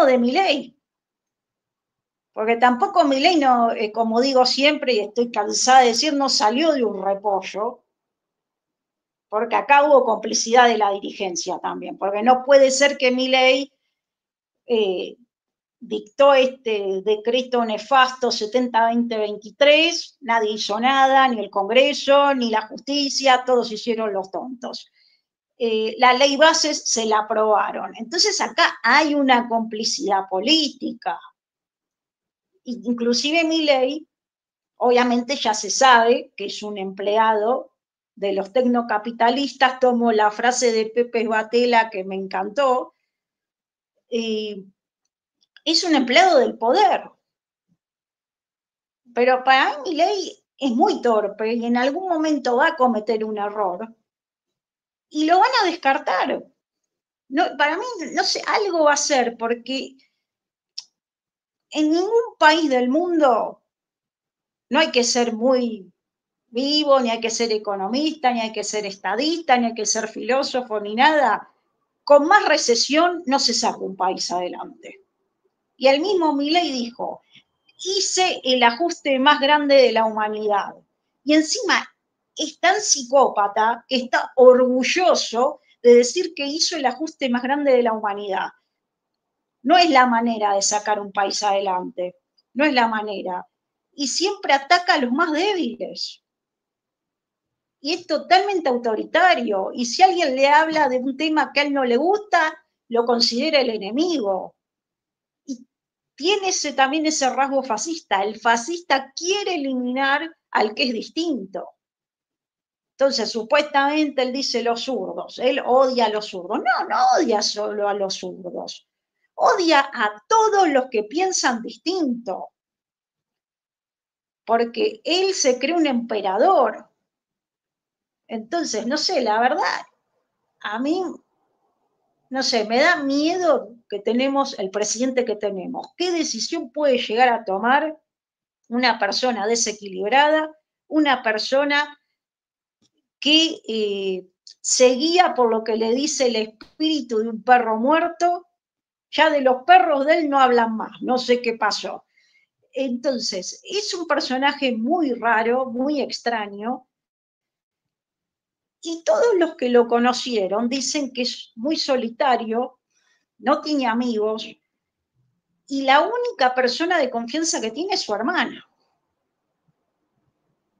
de Milei? Porque tampoco Milei, no, como digo siempre, y estoy cansada de decir, no salió de un repollo, porque acá hubo complicidad de la dirigencia también, porque no puede ser que Milei dictó este decreto nefasto 70-20-23, nadie hizo nada, ni el Congreso, ni la justicia, todos hicieron los tontos. La ley bases se la aprobaron. Entonces acá hay una complicidad política. Inclusive Milei, obviamente ya se sabe que es un empleado de los tecnocapitalistas. Tomo la frase de Pepe Batela que me encantó, es un empleado del poder. Pero para mí Milei es muy torpe y en algún momento va a cometer un error y lo van a descartar. No, para mí, no sé, algo va a ser, porque en ningún país del mundo no hay que ser muy vivo, ni hay que ser economista, ni hay que ser estadista, ni hay que ser filósofo, ni nada. Con más recesión no se saca un país adelante. Y el mismo Milei dijo, hice el ajuste más grande de la humanidad. Y encima es tan psicópata que está orgulloso de decir que hizo el ajuste más grande de la humanidad. No es la manera de sacar un país adelante, no es la manera. Y siempre ataca a los más débiles. Y es totalmente autoritario. Y si alguien le habla de un tema que a él no le gusta, lo considera el enemigo. Y tiene también ese rasgo fascista. El fascista quiere eliminar al que es distinto. Entonces, supuestamente él dice los zurdos, él odia a los zurdos. No, no odia solo a los zurdos. Odia a todos los que piensan distinto. Porque él se cree un emperador. Entonces, no sé, la verdad, a mí, no sé, me da miedo que tenemos el presidente que tenemos. ¿Qué decisión puede llegar a tomar una persona desequilibrada, una persona que se guía por lo que le dice el espíritu de un perro muerto? Ya de los perros de él no hablan más, no sé qué pasó. Entonces, es un personaje muy raro, muy extraño, y todos los que lo conocieron dicen que es muy solitario, no tiene amigos, y la única persona de confianza que tiene es su hermana.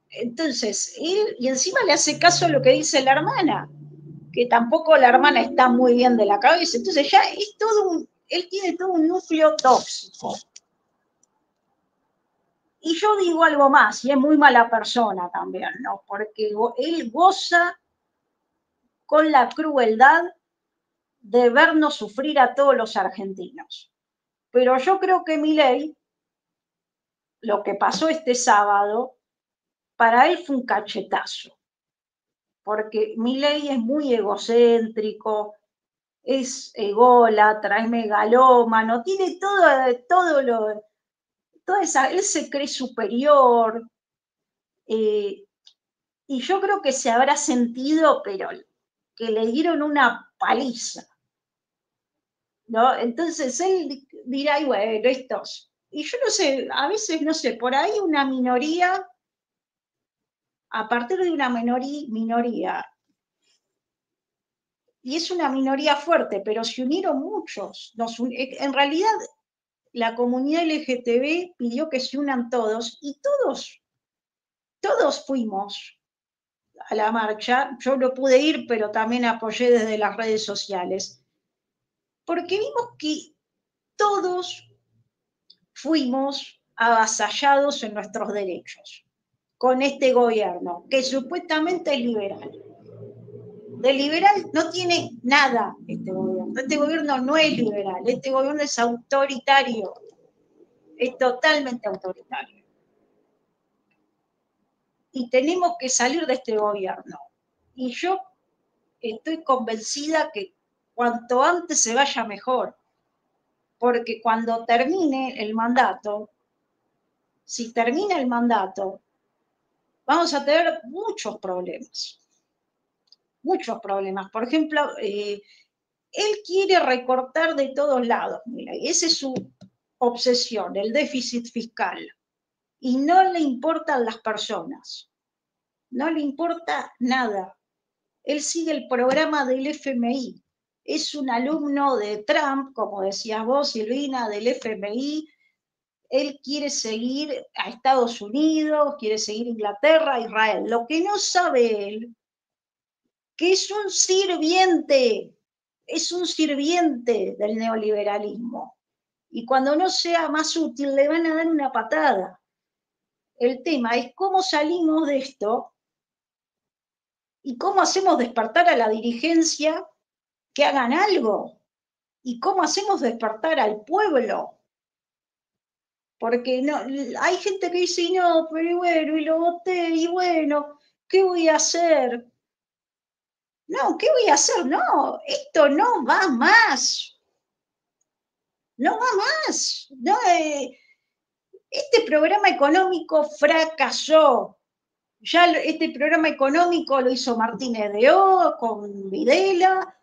Entonces, él, y encima le hace caso a lo que dice la hermana, que tampoco la hermana está muy bien de la cabeza. Entonces ya es todo él tiene todo un núcleo tóxico. Y yo digo algo más, y es muy mala persona también, ¿no? Porque él goza con la crueldad de vernos sufrir a todos los argentinos. Pero yo creo que Milei, lo que pasó este sábado, para él fue un cachetazo. Porque Milei es muy egocéntrico, es ególatra, es megalómano, tiene él se cree superior, y yo creo que se habrá sentido, pero que le dieron una paliza, ¿no? Entonces él dirá, y bueno, estos, y yo no sé, a veces, no sé, por ahí una minoría, a partir de una minoría, y es una minoría fuerte, pero se unieron muchos, en realidad la comunidad LGTB pidió que se unan todos, y todos fuimos a la marcha. Yo no pude ir, pero también apoyé desde las redes sociales, porque vimos que todos fuimos avasallados en nuestros derechos con este gobierno, que supuestamente es liberal. De liberal no tiene nada este gobierno. Este gobierno no es liberal, este gobierno es autoritario, es totalmente autoritario. Y tenemos que salir de este gobierno. Y yo estoy convencida que cuanto antes se vaya mejor, porque cuando termine el mandato, si termina el mandato, vamos a tener muchos problemas. Muchos problemas. Por ejemplo, él quiere recortar de todos lados. Mira, esa es su obsesión, el déficit fiscal. Y no le importan las personas. No le importa nada. Él sigue el programa del FMI. Es un alumno de Trump, como decías vos, Silvina, del FMI. Él quiere seguir a Estados Unidos, quiere seguir Inglaterra, Israel. Lo que no sabe él, que es un sirviente del neoliberalismo. Y cuando no sea más útil, le van a dar una patada. El tema es cómo salimos de esto y cómo hacemos despertar a la dirigencia que hagan algo. Y cómo hacemos despertar al pueblo. Porque no, hay gente que dice, no, pero bueno, y lo voté, y bueno, ¿qué voy a hacer? No, ¿qué voy a hacer? No, esto no va más. No va más. No, este programa económico fracasó. Ya este programa económico lo hizo Martínez de O con Videla,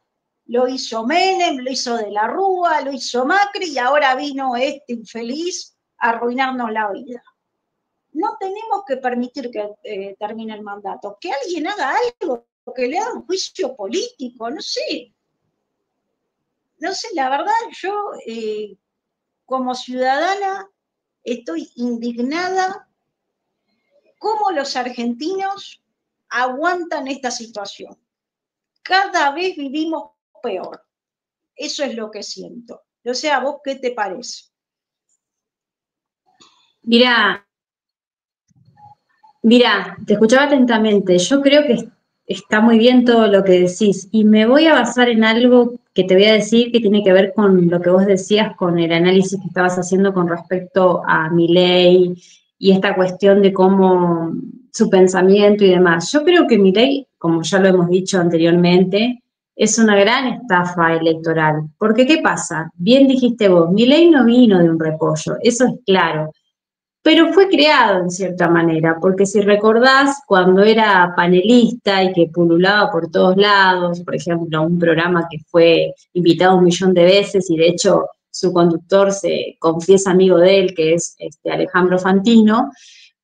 lo hizo Menem, lo hizo De la Rúa, lo hizo Macri, y ahora vino este infeliz a arruinarnos la vida. No tenemos que permitir que termine el mandato. Que alguien haga algo, que le haga un juicio político, no sé. No sé, la verdad, yo como ciudadana estoy indignada cómo los argentinos aguantan esta situación. Cada vez vivimos peor. Eso es lo que siento. O sea, ¿vos qué te parece? Mira, te escuchaba atentamente. Yo creo que está muy bien todo lo que decís y me voy a basar en algo que te voy a decir que tiene que ver con lo que vos decías, con el análisis que estabas haciendo con respecto a Milei y esta cuestión de cómo su pensamiento y demás. Yo creo que Milei, como ya lo hemos dicho anteriormente, es una gran estafa electoral. Porque, ¿qué pasa? Bien dijiste vos, Milei no vino de un repollo, eso es claro. Pero fue creado en cierta manera, porque si recordás, cuando era panelista y que pululaba por todos lados, por ejemplo, un programa que fue invitado 1 millón de veces y de hecho su conductor se confiesa amigo de él, que es Alejandro Fantino,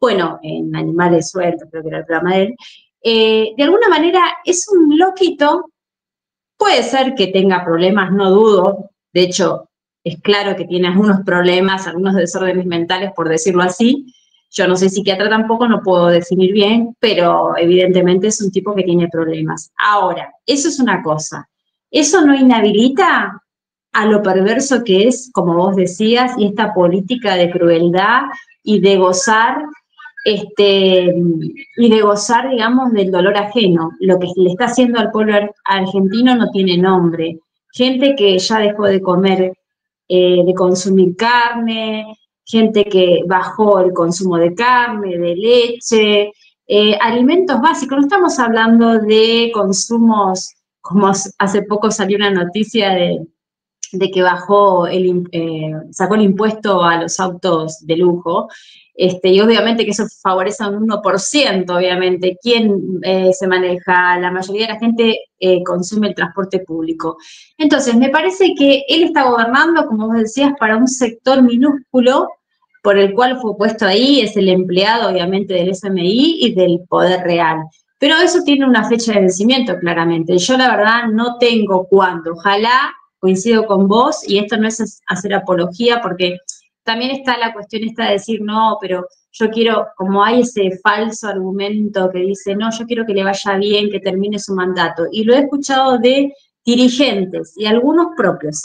bueno, en Animales Sueltos, creo que era el programa de él, de alguna manera es un loquito, puede ser que tenga problemas, no dudo, de hecho, es claro que tiene algunos problemas, algunos desórdenes mentales, por decirlo así. Yo no soy psiquiatra tampoco, no puedo definir bien, pero evidentemente es un tipo que tiene problemas. Ahora, eso es una cosa. Eso no inhabilita a lo perverso que es, como vos decías, y esta política de crueldad y de gozar, digamos, del dolor ajeno. Lo que le está haciendo al pueblo argentino no tiene nombre. Gente que ya dejó de comer, de consumir carne, gente que bajó el consumo de carne, de leche, alimentos básicos. No estamos hablando de consumos, como hace poco salió una noticia de que sacó el impuesto a los autos de lujo, y obviamente que eso favorece a un 1%, obviamente. ¿Quién se maneja? La mayoría de la gente consume el transporte público. Entonces, me parece que él está gobernando, como vos decías, para un sector minúsculo, por el cual fue puesto ahí, es el empleado, obviamente, del FMI y del Poder Real. Pero eso tiene una fecha de vencimiento, claramente. Yo, la verdad, no tengo cuándo. Ojalá, coincido con vos, y esto no es hacer apología, porque también está la cuestión esta de decir, no, pero yo quiero, como hay ese falso argumento que dice, no, yo quiero que le vaya bien, que termine su mandato. Y lo he escuchado de dirigentes, y algunos propios,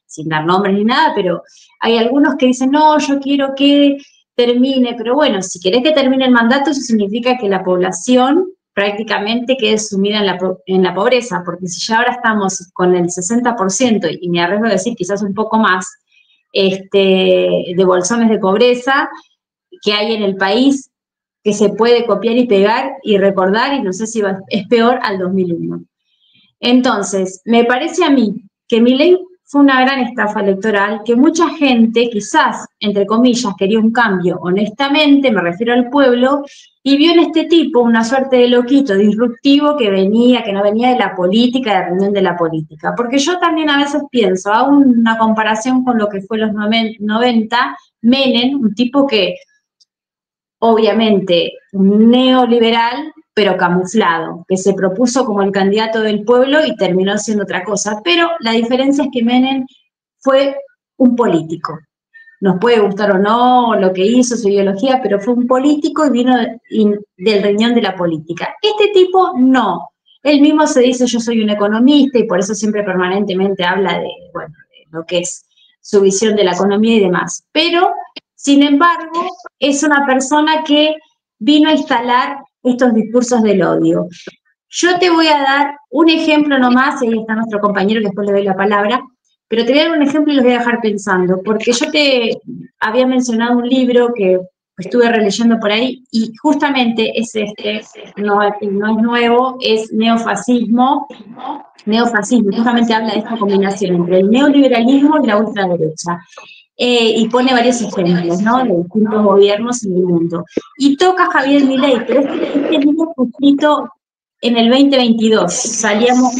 sin dar nombres ni nada, pero hay algunos que dicen, no, yo quiero que termine, pero bueno, si querés que termine el mandato, eso significa que la población prácticamente quede sumida en la pobreza, porque si ya ahora estamos con el 60%, y me arriesgo a decir quizás un poco más, de bolsones de pobreza que hay en el país, que se puede copiar y pegar y recordar, y no sé si es peor al 2001. Entonces, me parece a mí que Milei fue una gran estafa electoral, que mucha gente, quizás, entre comillas, quería un cambio honestamente, me refiero al pueblo, y vio en este tipo una suerte de loquito disruptivo que no venía de la política, de la reunión de la política. Porque yo también a veces pienso, hago una comparación con lo que fue los 90, Menem, un tipo que, obviamente, un neoliberal, pero camuflado, que se propuso como el candidato del pueblo y terminó siendo otra cosa. Pero la diferencia es que Menem fue un político. Nos puede gustar o no lo que hizo, su ideología, pero fue un político y vino del riñón de la política. Este tipo no. Él mismo se dice, yo soy un economista, y por eso siempre permanentemente habla de lo que es su visión de la economía y demás. Pero, sin embargo, es una persona que vino a instalar estos discursos del odio. Yo te voy a dar un ejemplo nomás, y ahí está nuestro compañero, que después le doy la palabra, pero te voy a dar un ejemplo y los voy a dejar pensando, porque yo te había mencionado un libro que estuve releyendo por ahí, y justamente es no es nuevo, es Neofascismo, justamente habla de esta combinación entre el neoliberalismo y la ultraderecha. Y pone varios ejemplos, ¿no?, de distintos gobiernos en el mundo. Y toca Javier Milei, pero este libro fue escrito en el 2022, estábamos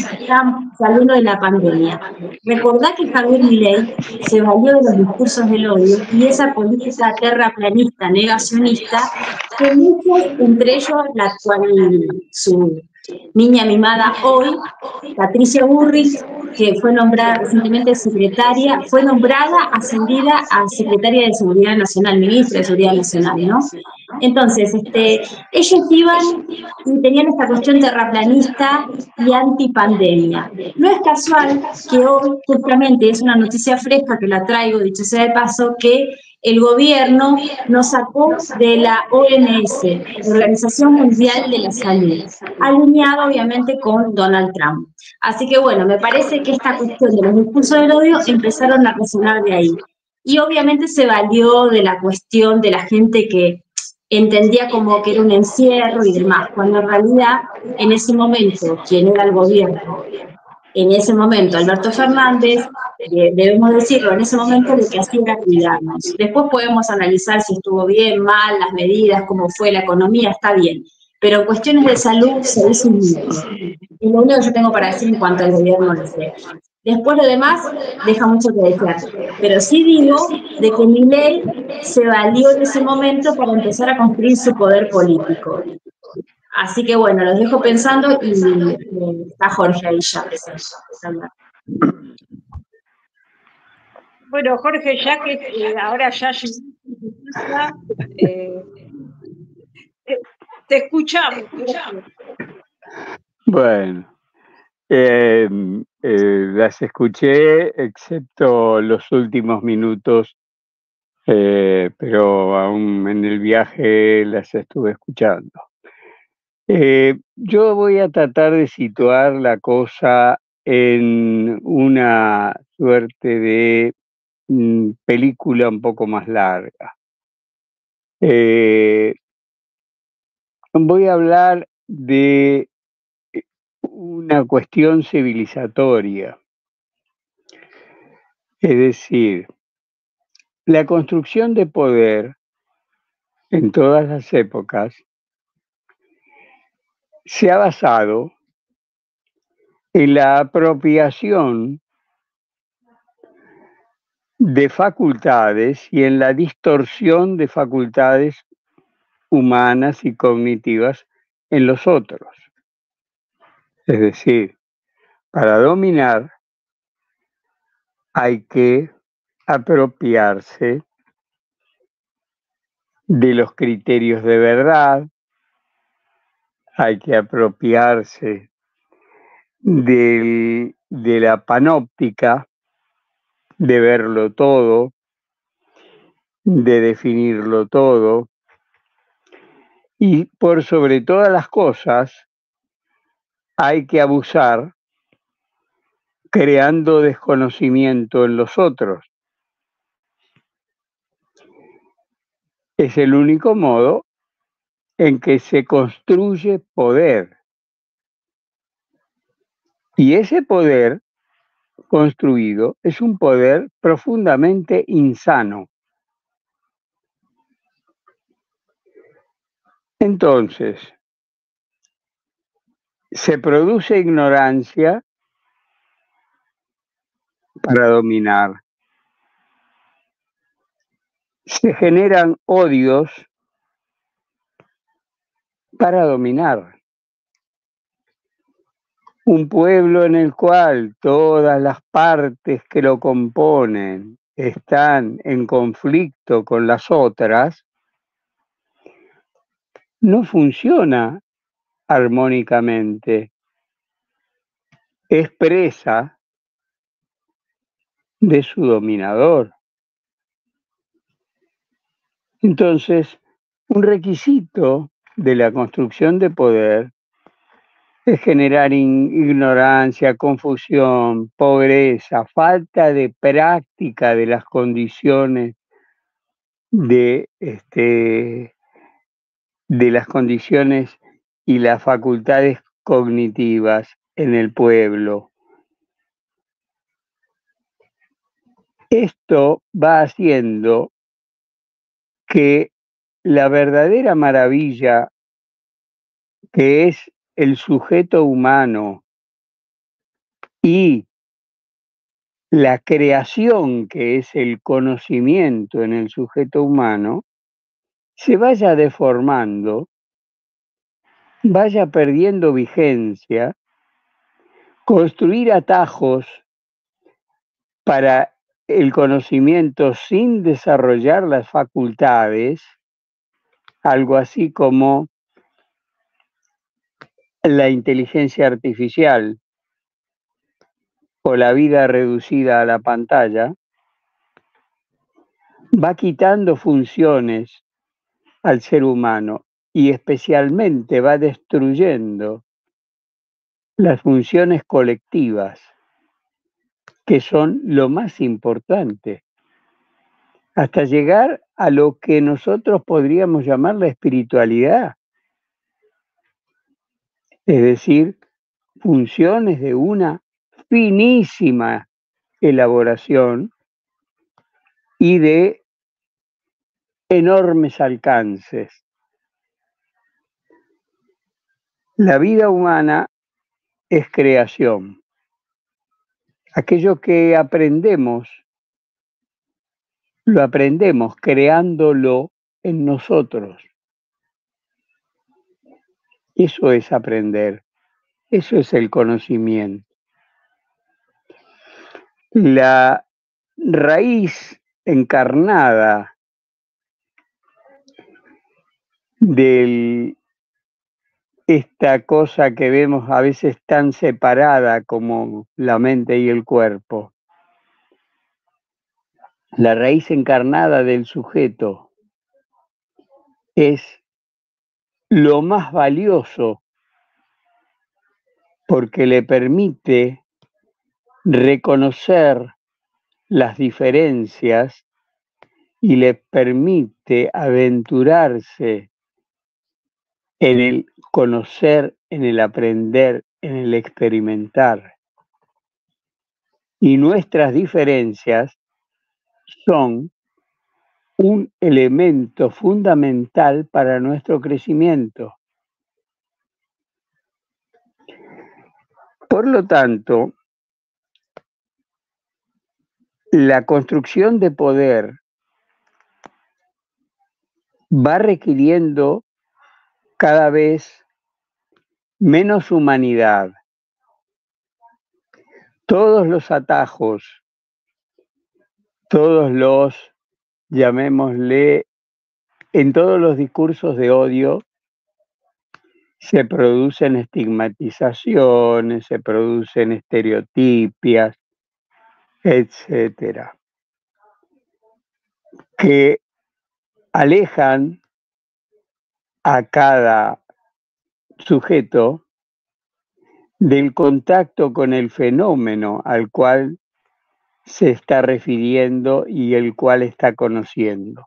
saliendo de la pandemia. Recordá que Javier Milei se valió de los discursos del odio y esa política terraplanista, negacionista, que muchos, entre ellos la actual, su niña mimada hoy, Patricia Bullrich, que fue nombrada recientemente secretaria, fue nombrada, ascendida a secretaria de Seguridad Nacional, ministra de Seguridad Nacional, ¿no? Entonces, ellos iban y tenían esta cuestión terraplanista y antipandemia. No es casual que hoy, justamente, es una noticia fresca que la traigo, dicho sea de paso, que el gobierno nos sacó de la OMS, la Organización Mundial de la Salud, alineado obviamente con Donald Trump. Así que bueno, me parece que esta cuestión de los discursos del odio empezaron a resonar de ahí. Y obviamente se valió de la cuestión de la gente que entendía como que era un encierro y demás, cuando en realidad en ese momento quien era el gobierno, en ese momento Alberto Fernández, debemos decirlo, en ese momento lo que hacía era cuidarnos. Después podemos analizar si estuvo bien, mal, las medidas, cómo fue la economía, está bien, pero en cuestiones de salud se hizo un mito. Y lo único que yo tengo para decir en cuanto al gobierno lo sé. Después lo demás deja mucho que desear, pero sí digo de que Milei se valió en ese momento para empezar a construir su poder político. Así que bueno, los dejo pensando y está Jorge ahí ya. Bueno, Jorge, ya que ahora ya te escuchamos. Bueno, las escuché, excepto los últimos minutos, pero aún en el viaje las estuve escuchando. Yo voy a tratar de situar la cosa en una suerte de película un poco más larga. Voy a hablar de una cuestión civilizatoria, es decir, la construcción de poder en todas las épocas se ha basado en la apropiación de facultades y en la distorsión de facultades humanas y cognitivas en los otros. Es decir, para dominar hay que apropiarse de los criterios de verdad, hay que apropiarse de la panóptica, de verlo todo, de definirlo todo, y por sobre todas las cosas hay que abusar creando desconocimiento en los otros. Es el único modo en que se construye poder. Y ese poder construido es un poder profundamente insano. Entonces, se produce ignorancia para dominar. Se generan odios para dominar. Un pueblo en el cual todas las partes que lo componen están en conflicto con las otras, no funciona armónicamente. Es presa de su dominador. Entonces, un requisito de la construcción de poder es generar ignorancia, confusión, pobreza, falta de práctica de las condiciones de las condiciones y las facultades cognitivas en el pueblo. Esto va haciendo que la verdadera maravilla que es el sujeto humano y la creación que es el conocimiento en el sujeto humano se vaya deformando, vaya perdiendo vigencia, construir atajos para el conocimiento sin desarrollar las facultades, algo así como la inteligencia artificial o la vida reducida a la pantalla, va quitando funciones al ser humano y especialmente va destruyendo las funciones colectivas, que son lo más importante, hasta llegar a lo que nosotros podríamos llamar la espiritualidad, es decir, funciones de una finísima elaboración y de enormes alcances. La vida humana es creación. Aquello que aprendemos, lo aprendemos creándolo en nosotros. Eso es aprender, eso es el conocimiento. La raíz encarnada de esta cosa que vemos a veces tan separada como la mente y el cuerpo. La raíz encarnada del sujeto es lo más valioso porque le permite reconocer las diferencias y le permite aventurarse en el conocer, en el aprender, en el experimentar. Y nuestras diferencias son un elemento fundamental para nuestro crecimiento. Por lo tanto, la construcción de poder va requiriendo cada vez menos humanidad. Todos los atajos, todos los, llamémosle, en todos los discursos de odio se producen estigmatizaciones, se producen estereotipias, etcétera, que alejan a cada sujeto del contacto con el fenómeno al cual se está refiriendo y el cual está conociendo.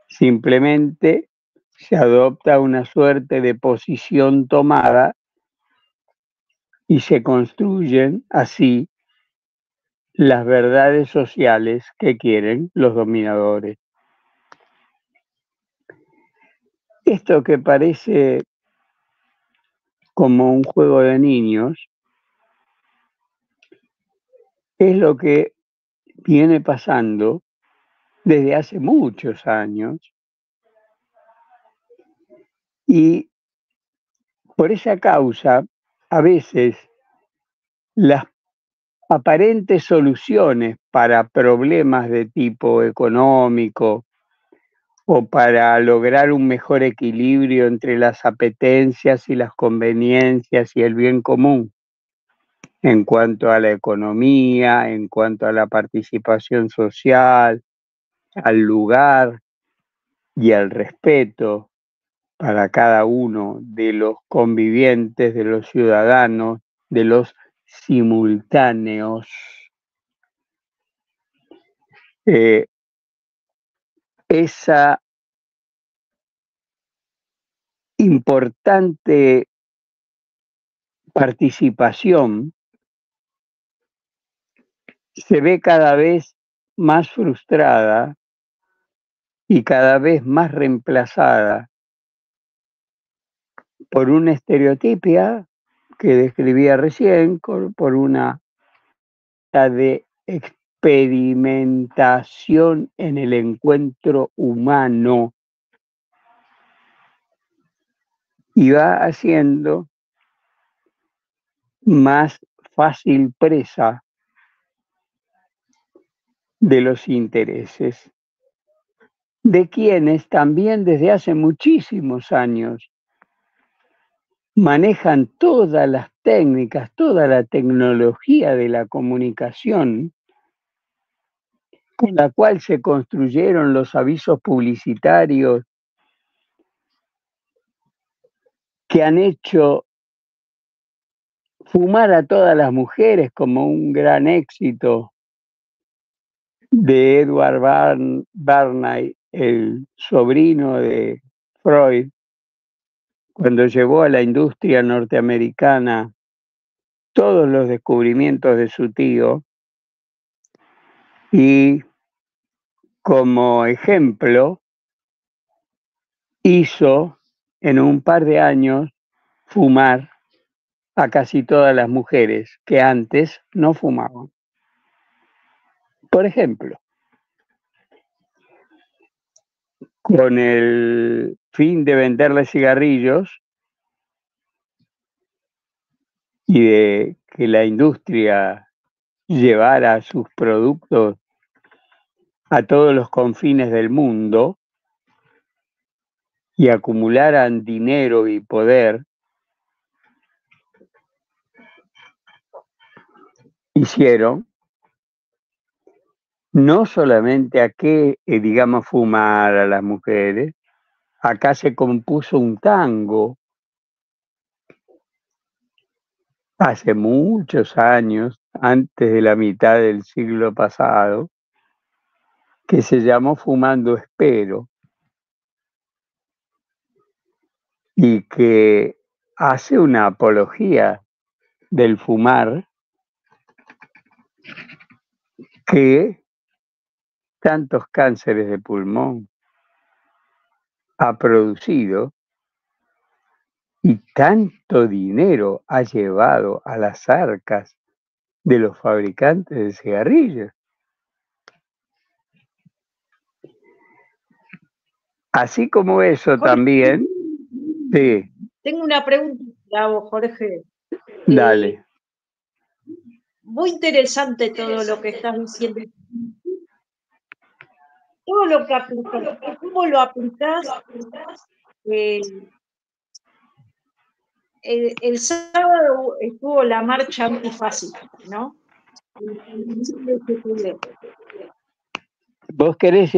Simplemente se adopta una suerte de posición tomada y se construyen así las verdades sociales que quieren los dominadores. Esto que parece como un juego de niños es lo que viene pasando desde hace muchos años y por esa causa a veces las aparentes soluciones para problemas de tipo económico o para lograr un mejor equilibrio entre las apetencias y las conveniencias y el bien común en cuanto a la economía, en cuanto a la participación social, al lugar y al respeto para cada uno de los convivientes, de los ciudadanos, de los simultáneos. Esa importante participación se ve cada vez más frustrada y cada vez más reemplazada por una estereotipia que describía recién, por una de experimentación en el encuentro humano y va haciendo más fácil presa de los intereses de quienes también desde hace muchísimos años manejan todas las técnicas, toda la tecnología de la comunicación con la cual se construyeron los avisos publicitarios que han hecho fumar a todas las mujeres como un gran éxito de Edward Barney, el sobrino de Freud, cuando llevó a la industria norteamericana todos los descubrimientos de su tío y como ejemplo hizo en un par de años fumar a casi todas las mujeres que antes no fumaban. Por ejemplo, con el fin de venderle cigarrillos y de que la industria llevara sus productos a todos los confines del mundo y acumularan dinero y poder, hicieron no solamente a que, digamos, fumar a las mujeres, acá se compuso un tango hace muchos años, antes de la mitad del siglo pasado, que se llamó Fumando Espero y que hace una apología del fumar que tantos cánceres de pulmón ha producido y tanto dinero ha llevado a las arcas de los fabricantes de cigarrillos. Así como eso, Jorge, también. Sí. Tengo una pregunta para vos, Jorge. Dale. Muy interesante todo lo que estás diciendo. Todo lo que aplicás, ¿cómo lo aplicás? El sábado estuvo la marcha antifascista, ¿no? Vos querés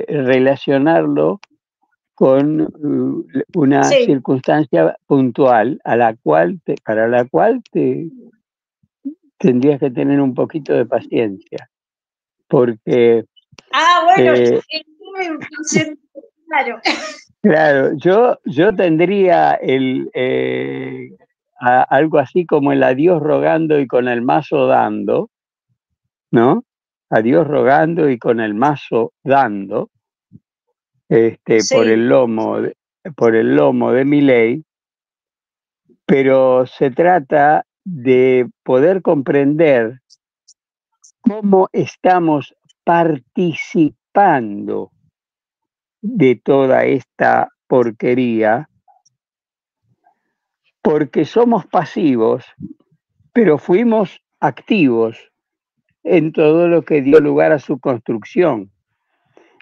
relacionarlo con una circunstancia puntual para la cual tendrías que tener un poquito de paciencia, porque... bueno, claro. Claro, yo tendría algo así como el adiós rogando y con el mazo dando, ¿no? Adiós rogando y con el mazo dando, sí, por el lomo de Milei, pero se trata de poder comprender cómo estamos participando de toda esta porquería, porque somos pasivos, pero fuimos activos en todo lo que dio lugar a su construcción.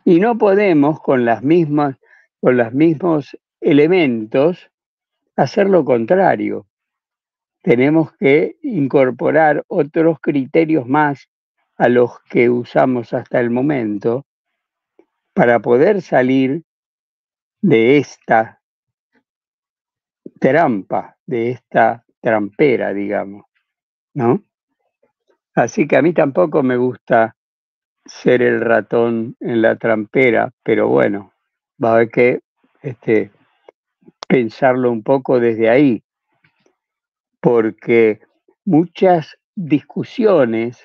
Y no podemos con los mismos elementos hacer lo contrario. Tenemos que incorporar otros criterios más a los que usamos hasta el momento para poder salir de esta trampa, de esta trampera, digamos, ¿no? Así que a mí tampoco me gusta ser el ratón en la trampera, pero bueno, va a haber que pensarlo un poco desde ahí, porque muchas discusiones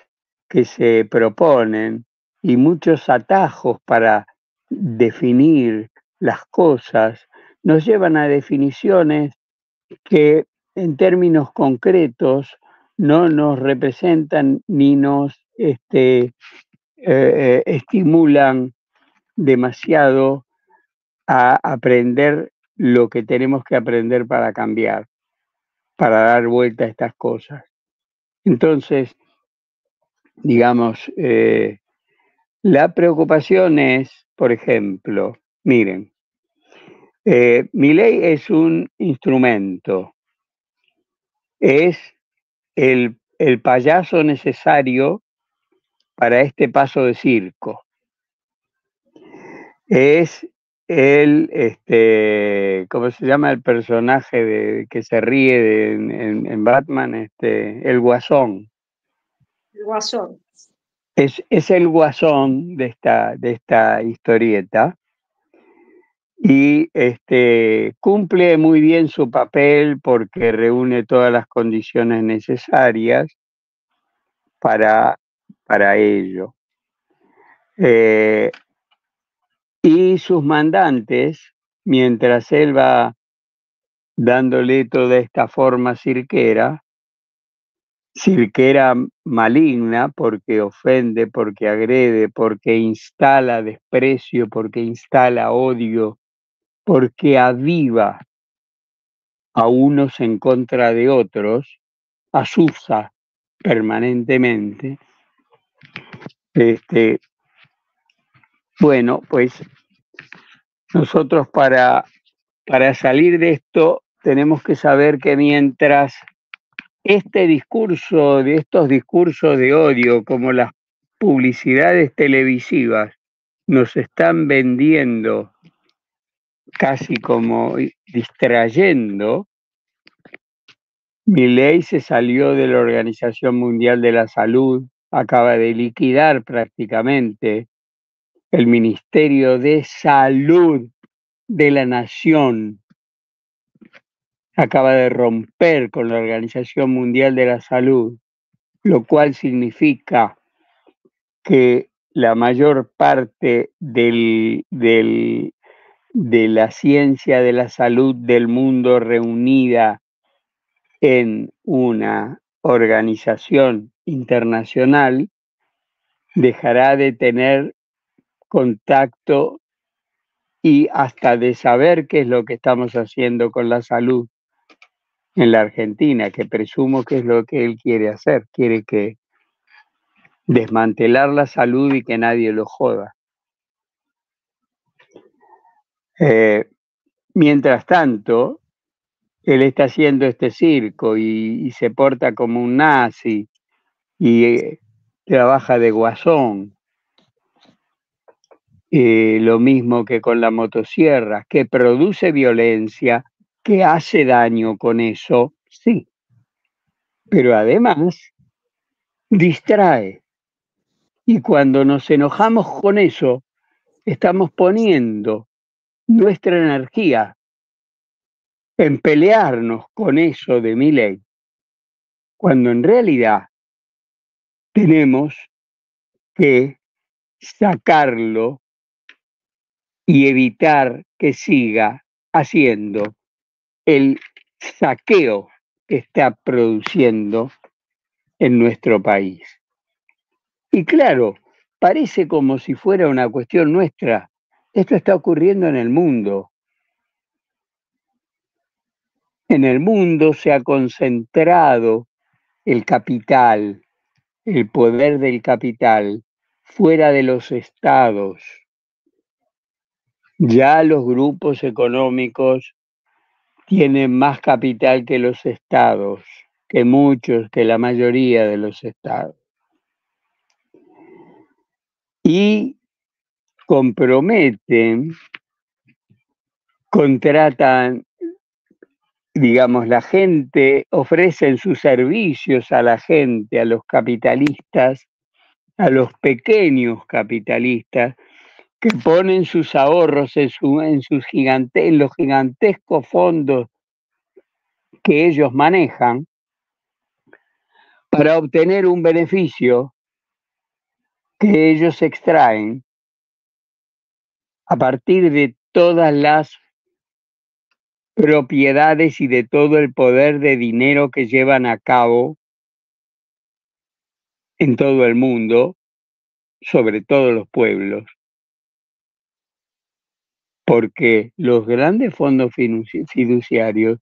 que se proponen y muchos atajos para definir las cosas nos llevan a definiciones que en términos concretos no nos representan ni nos estimulan demasiado a aprender lo que tenemos que aprender para cambiar, para dar vuelta a estas cosas. Entonces, digamos, la preocupación es, por ejemplo, miren, Milei es un instrumento, es el payaso necesario para este paso de circo. Es ¿cómo se llama el personaje que se ríe en Batman? El Guasón. El Guasón. Es el Guasón de esta historieta y cumple muy bien su papel porque reúne todas las condiciones necesarias para ello. Y sus mandantes, mientras él va dándole toda esta forma cirquera maligna, porque ofende, porque agrede, porque instala desprecio, porque instala odio, porque aviva a unos en contra de otros, asusa permanentemente. Bueno, pues nosotros para salir de esto tenemos que saber que mientras estos discursos de odio, como las publicidades televisivas, nos están vendiendo, casi como distrayendo, Milei se salió de la Organización Mundial de la Salud, acaba de liquidar prácticamente el Ministerio de Salud de la Nación, acaba de romper con la Organización Mundial de la Salud, lo cual significa que la mayor parte de la ciencia de la salud del mundo reunida en una organización internacional dejará de tener contacto y hasta de saber qué es lo que estamos haciendo con la salud en la Argentina, que presumo que es lo que él quiere hacer, quiere que desmantelar la salud y que nadie lo joda. Mientras tanto, él está haciendo este circo y se porta como un nazi y trabaja de guasón. Lo mismo que con la motosierra, que produce violencia, que hace daño con eso, sí, pero además distrae. Y cuando nos enojamos con eso, estamos poniendo nuestra energía en pelearnos con eso de Milei, cuando en realidad tenemos que sacarlo y evitar que siga haciendo el saqueo que está produciendo en nuestro país. Y claro, parece como si fuera una cuestión nuestra. Esto está ocurriendo en el mundo. En el mundo se ha concentrado el capital, el poder del capital, fuera de los estados. Ya los grupos económicos tienen más capital que los estados, que muchos, que la mayoría de los estados. Y comprometen, contratan, digamos, la gente, ofrecen sus servicios a la gente, a los capitalistas, a los pequeños capitalistas, que ponen sus ahorros en los gigantescos fondos que ellos manejan para obtener un beneficio que ellos extraen a partir de todas las propiedades y de todo el poder de dinero que llevan a cabo en todo el mundo, sobre todo los pueblos. Porque los grandes fondos fiduciarios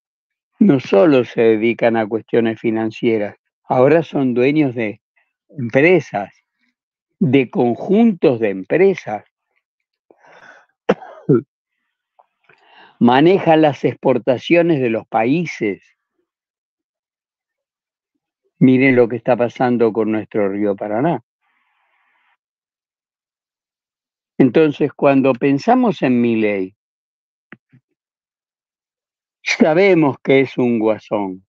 no solo se dedican a cuestiones financieras, ahora son dueños de empresas, de conjuntos de empresas. Manejan las exportaciones de los países. Miren lo que está pasando con nuestro río Paraná. Entonces, cuando pensamos en Milei, sabemos que es un guasón.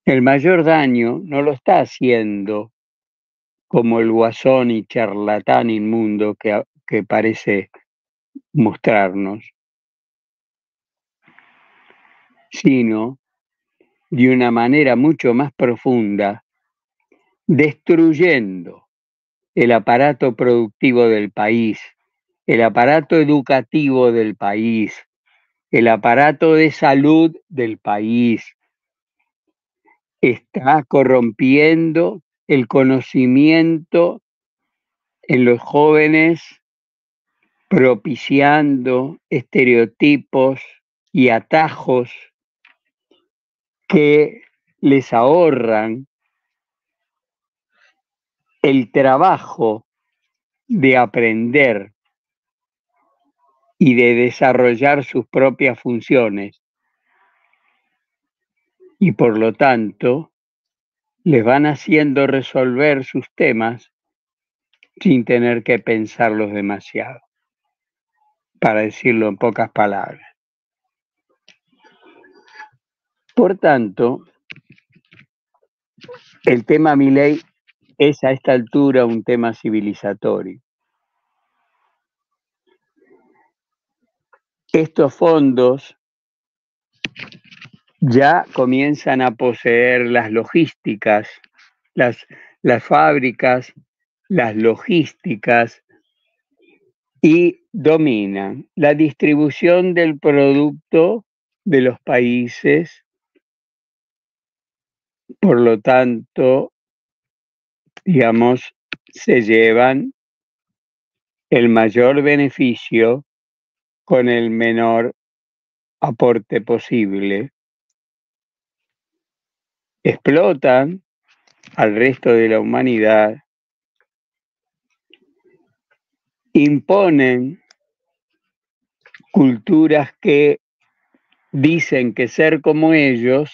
El mayor daño no lo está haciendo como el guasón y charlatán inmundo que parece mostrarnos, sino de una manera mucho más profunda, destruyendo el aparato productivo del país, el aparato educativo del país, el aparato de salud del país. Está corrompiendo el conocimiento en los jóvenes, propiciando estereotipos y atajos que les ahorran el trabajo de aprender y de desarrollar sus propias funciones, y por lo tanto les van haciendo resolver sus temas sin tener que pensarlos demasiado, para decirlo en pocas palabras. Por tanto, el tema Milei es a esta altura un tema civilizatorio. Estos fondos ya comienzan a poseer las logísticas, las fábricas, las logísticas, y dominan la distribución del producto de los países. Por lo tanto, digamos, se llevan el mayor beneficio con el menor aporte posible. Explotan al resto de la humanidad, imponen culturas que dicen que ser como ellos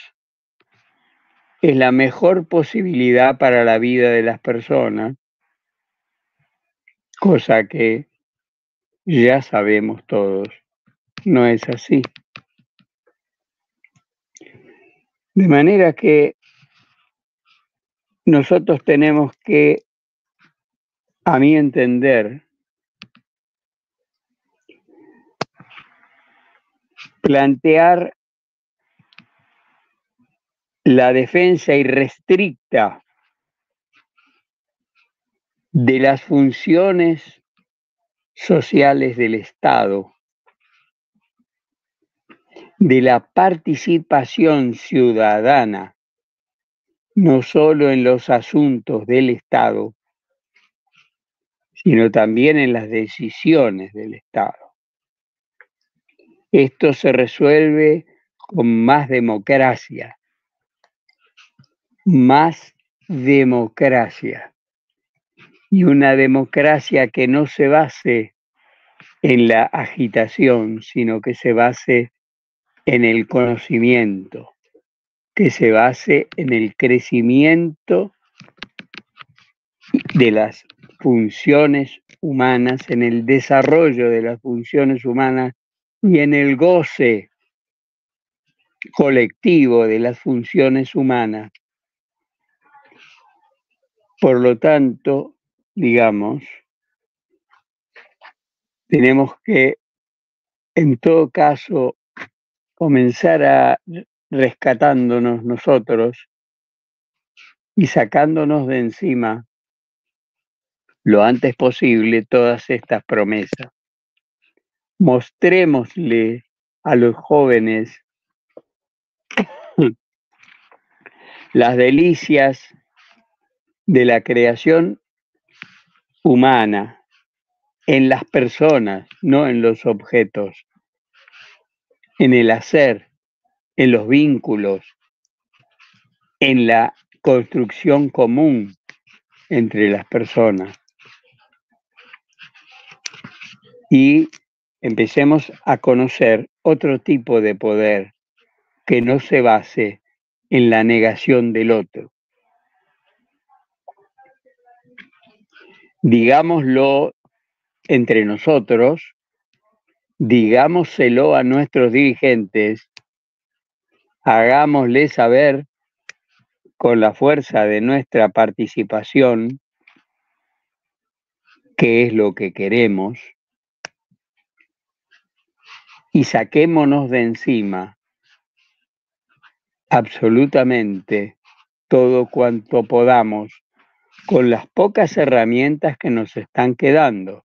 es la mejor posibilidad para la vida de las personas, cosa que ya sabemos todos, no es así. De manera que nosotros tenemos que, a mi entender, plantear la defensa irrestricta de las funciones sociales del Estado, de la participación ciudadana, no solo en los asuntos del Estado, sino también en las decisiones del Estado. Esto se resuelve con más democracia. Más democracia. Y una democracia que no se base en la agitación, sino que se base en el conocimiento, que se base en el crecimiento de las funciones humanas, en el desarrollo de las funciones humanas y en el goce colectivo de las funciones humanas. Por lo tanto, digamos, tenemos que, en todo caso, comenzar a rescatándonos nosotros y sacándonos de encima lo antes posible todas estas promesas. Mostrémosle a los jóvenes las delicias de la creación humana en las personas, no en los objetos, en el hacer, en los vínculos, en la construcción común entre las personas. Y empecemos a conocer otro tipo de poder que no se base en la negación del otro. Digámoslo entre nosotros, digámoselo a nuestros dirigentes, hagámosle saber con la fuerza de nuestra participación qué es lo que queremos y saquémonos de encima absolutamente todo cuanto podamos con las pocas herramientas que nos están quedando,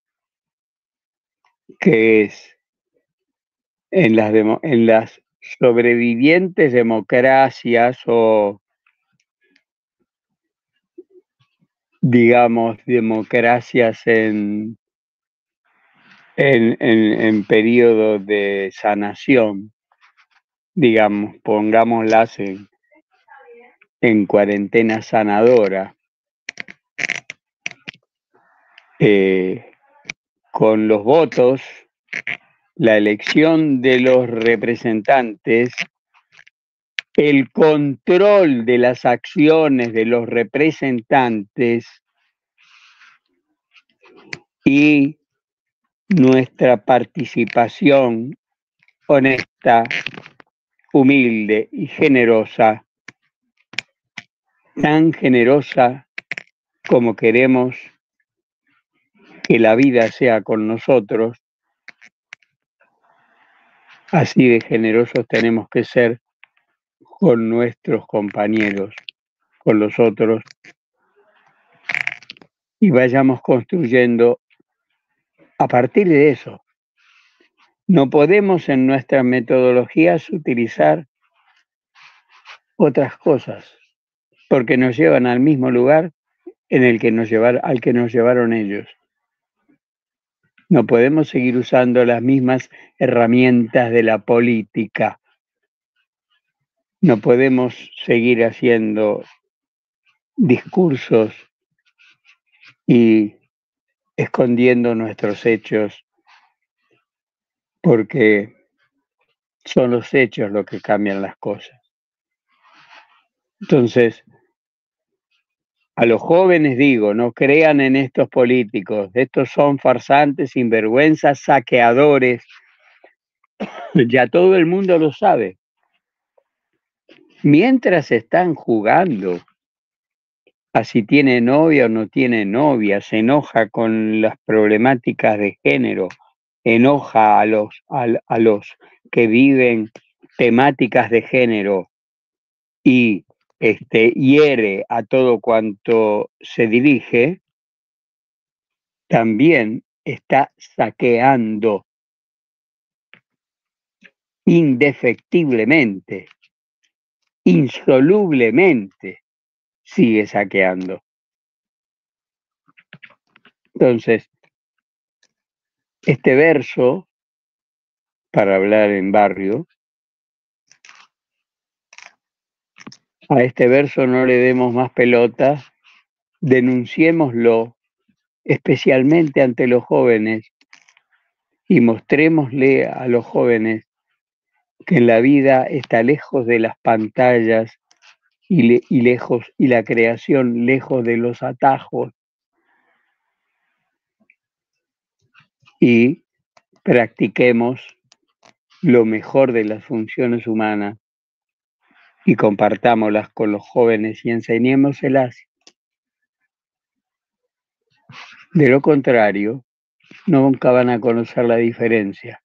que es en las sobrevivientes democracias o, digamos, democracias en periodo de sanación, digamos, pongámoslas en cuarentena sanadora, con los votos, la elección de los representantes, el control de las acciones de los representantes y nuestra participación honesta, humilde y generosa, tan generosa como queremos que la vida sea con nosotros, así de generosos tenemos que ser con nuestros compañeros, con los otros, y vayamos construyendo a partir de eso. No podemos en nuestras metodologías utilizar otras cosas, porque nos llevan al mismo lugar en el que al que nos llevaron ellos. No podemos seguir usando las mismas herramientas de la política. No podemos seguir haciendo discursos y escondiendo nuestros hechos, porque son los hechos los que cambian las cosas. Entonces, a los jóvenes digo, no crean en estos políticos, estos son farsantes, sinvergüenzas, saqueadores, ya todo el mundo lo sabe. Mientras están jugando a si tiene novia o no tiene novia, se enoja con las problemáticas de género, enoja a los que viven temáticas de género y hiere a todo cuanto se dirige, también está saqueando indefectiblemente, insolublemente, sigue saqueando. Entonces, este verso, para hablar en barrio, a este verso no le demos más pelota, denunciémoslo, especialmente ante los jóvenes, y mostrémosle a los jóvenes que en la vida está lejos de las pantallas y la creación lejos de los atajos, y practiquemos lo mejor de las funciones humanas y compartámoslas con los jóvenes y enseñémoselas. De lo contrario, nunca van a conocer la diferencia.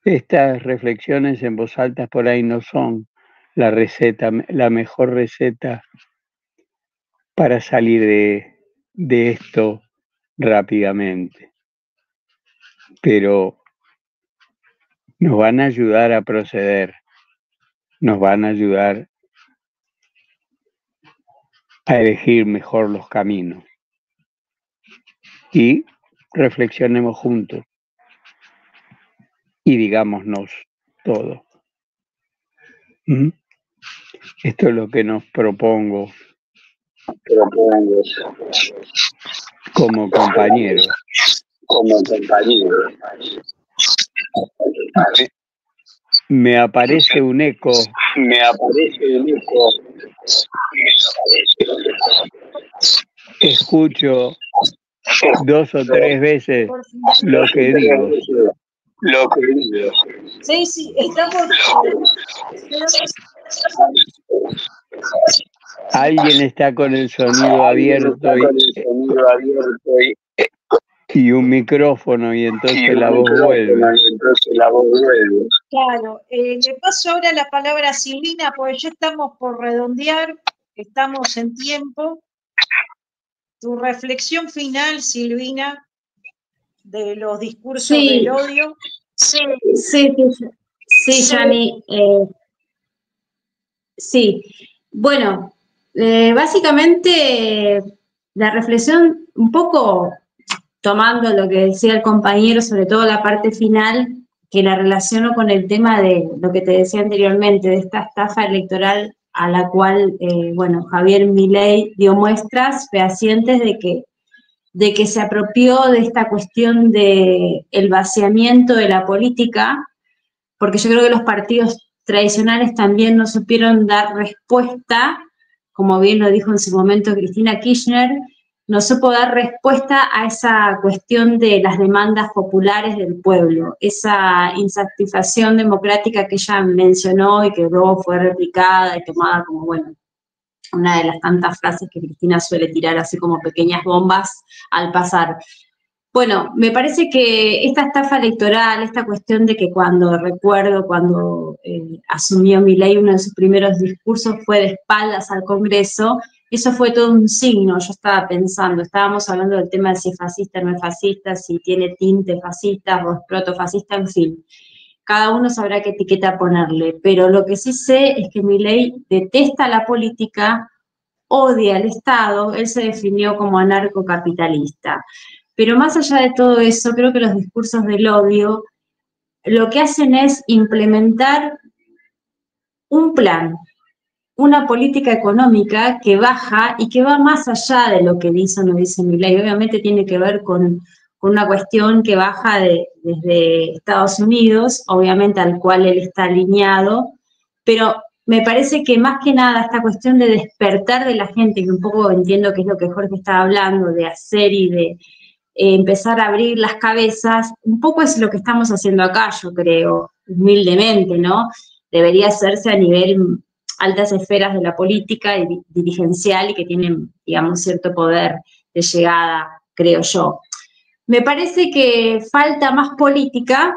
Estas reflexiones en voz alta por ahí no son la mejor receta para salir de esto rápidamente, pero nos van a ayudar a proceder, nos van a ayudar a elegir mejor los caminos. Y reflexionemos juntos y digámonos todo. Esto es lo que nos propongo como compañeros. Me aparece un eco. Escucho 2 o 3 veces lo que digo. Sí, estamos. Alguien está con el sonido abierto y un micrófono, y entonces la voz vuelve. Claro, le paso ahora la palabra a Silvina, porque ya estamos por redondear, estamos en tiempo. Tu reflexión final, Silvina, de los discursos del odio. Sí, Yani. Sí, bueno, básicamente la reflexión, un poco tomando lo que decía el compañero, sobre todo la parte final, que la relaciono con el tema de lo que te decía anteriormente, de esta estafa electoral a la cual, bueno, Javier Milei dio muestras fehacientes de que se apropió de esta cuestión del vaciamiento de la política, porque yo creo que los partidos tradicionales también no supieron dar respuesta, como bien lo dijo en su momento Cristina Kirchner, no supo dar respuesta a esa cuestión de las demandas populares del pueblo, esa insatisfacción democrática que ella mencionó y que luego fue replicada y tomada como, bueno, una de las tantas frases que Cristina suele tirar así como pequeñas bombas al pasar. Bueno, me parece que esta estafa electoral, esta cuestión de que cuando asumió Milei, uno de sus primeros discursos fue de espaldas al Congreso, eso fue todo un signo. Yo estaba pensando, estábamos hablando del tema de si es fascista o no es fascista, si tiene tinte fascista o es protofascista, en fin. Cada uno sabrá qué etiqueta ponerle, pero lo que sí sé es que Milei detesta la política, odia al Estado, él se definió como anarcocapitalista. Pero más allá de todo eso, creo que los discursos del odio lo que hacen es implementar un plan, una política económica que baja y que va más allá de lo que dice o no dice Milei. Obviamente tiene que ver con una cuestión que baja desde Estados Unidos, obviamente al cual él está alineado, pero me parece que más que nada esta cuestión de despertar de la gente, que un poco entiendo que es lo que Jorge estaba hablando, de hacer y de empezar a abrir las cabezas, un poco es lo que estamos haciendo acá, yo creo, humildemente, ¿no? Debería hacerse a nivel altas esferas de la política y dirigencial y que tienen, digamos, cierto poder de llegada, creo yo. Me parece que falta más política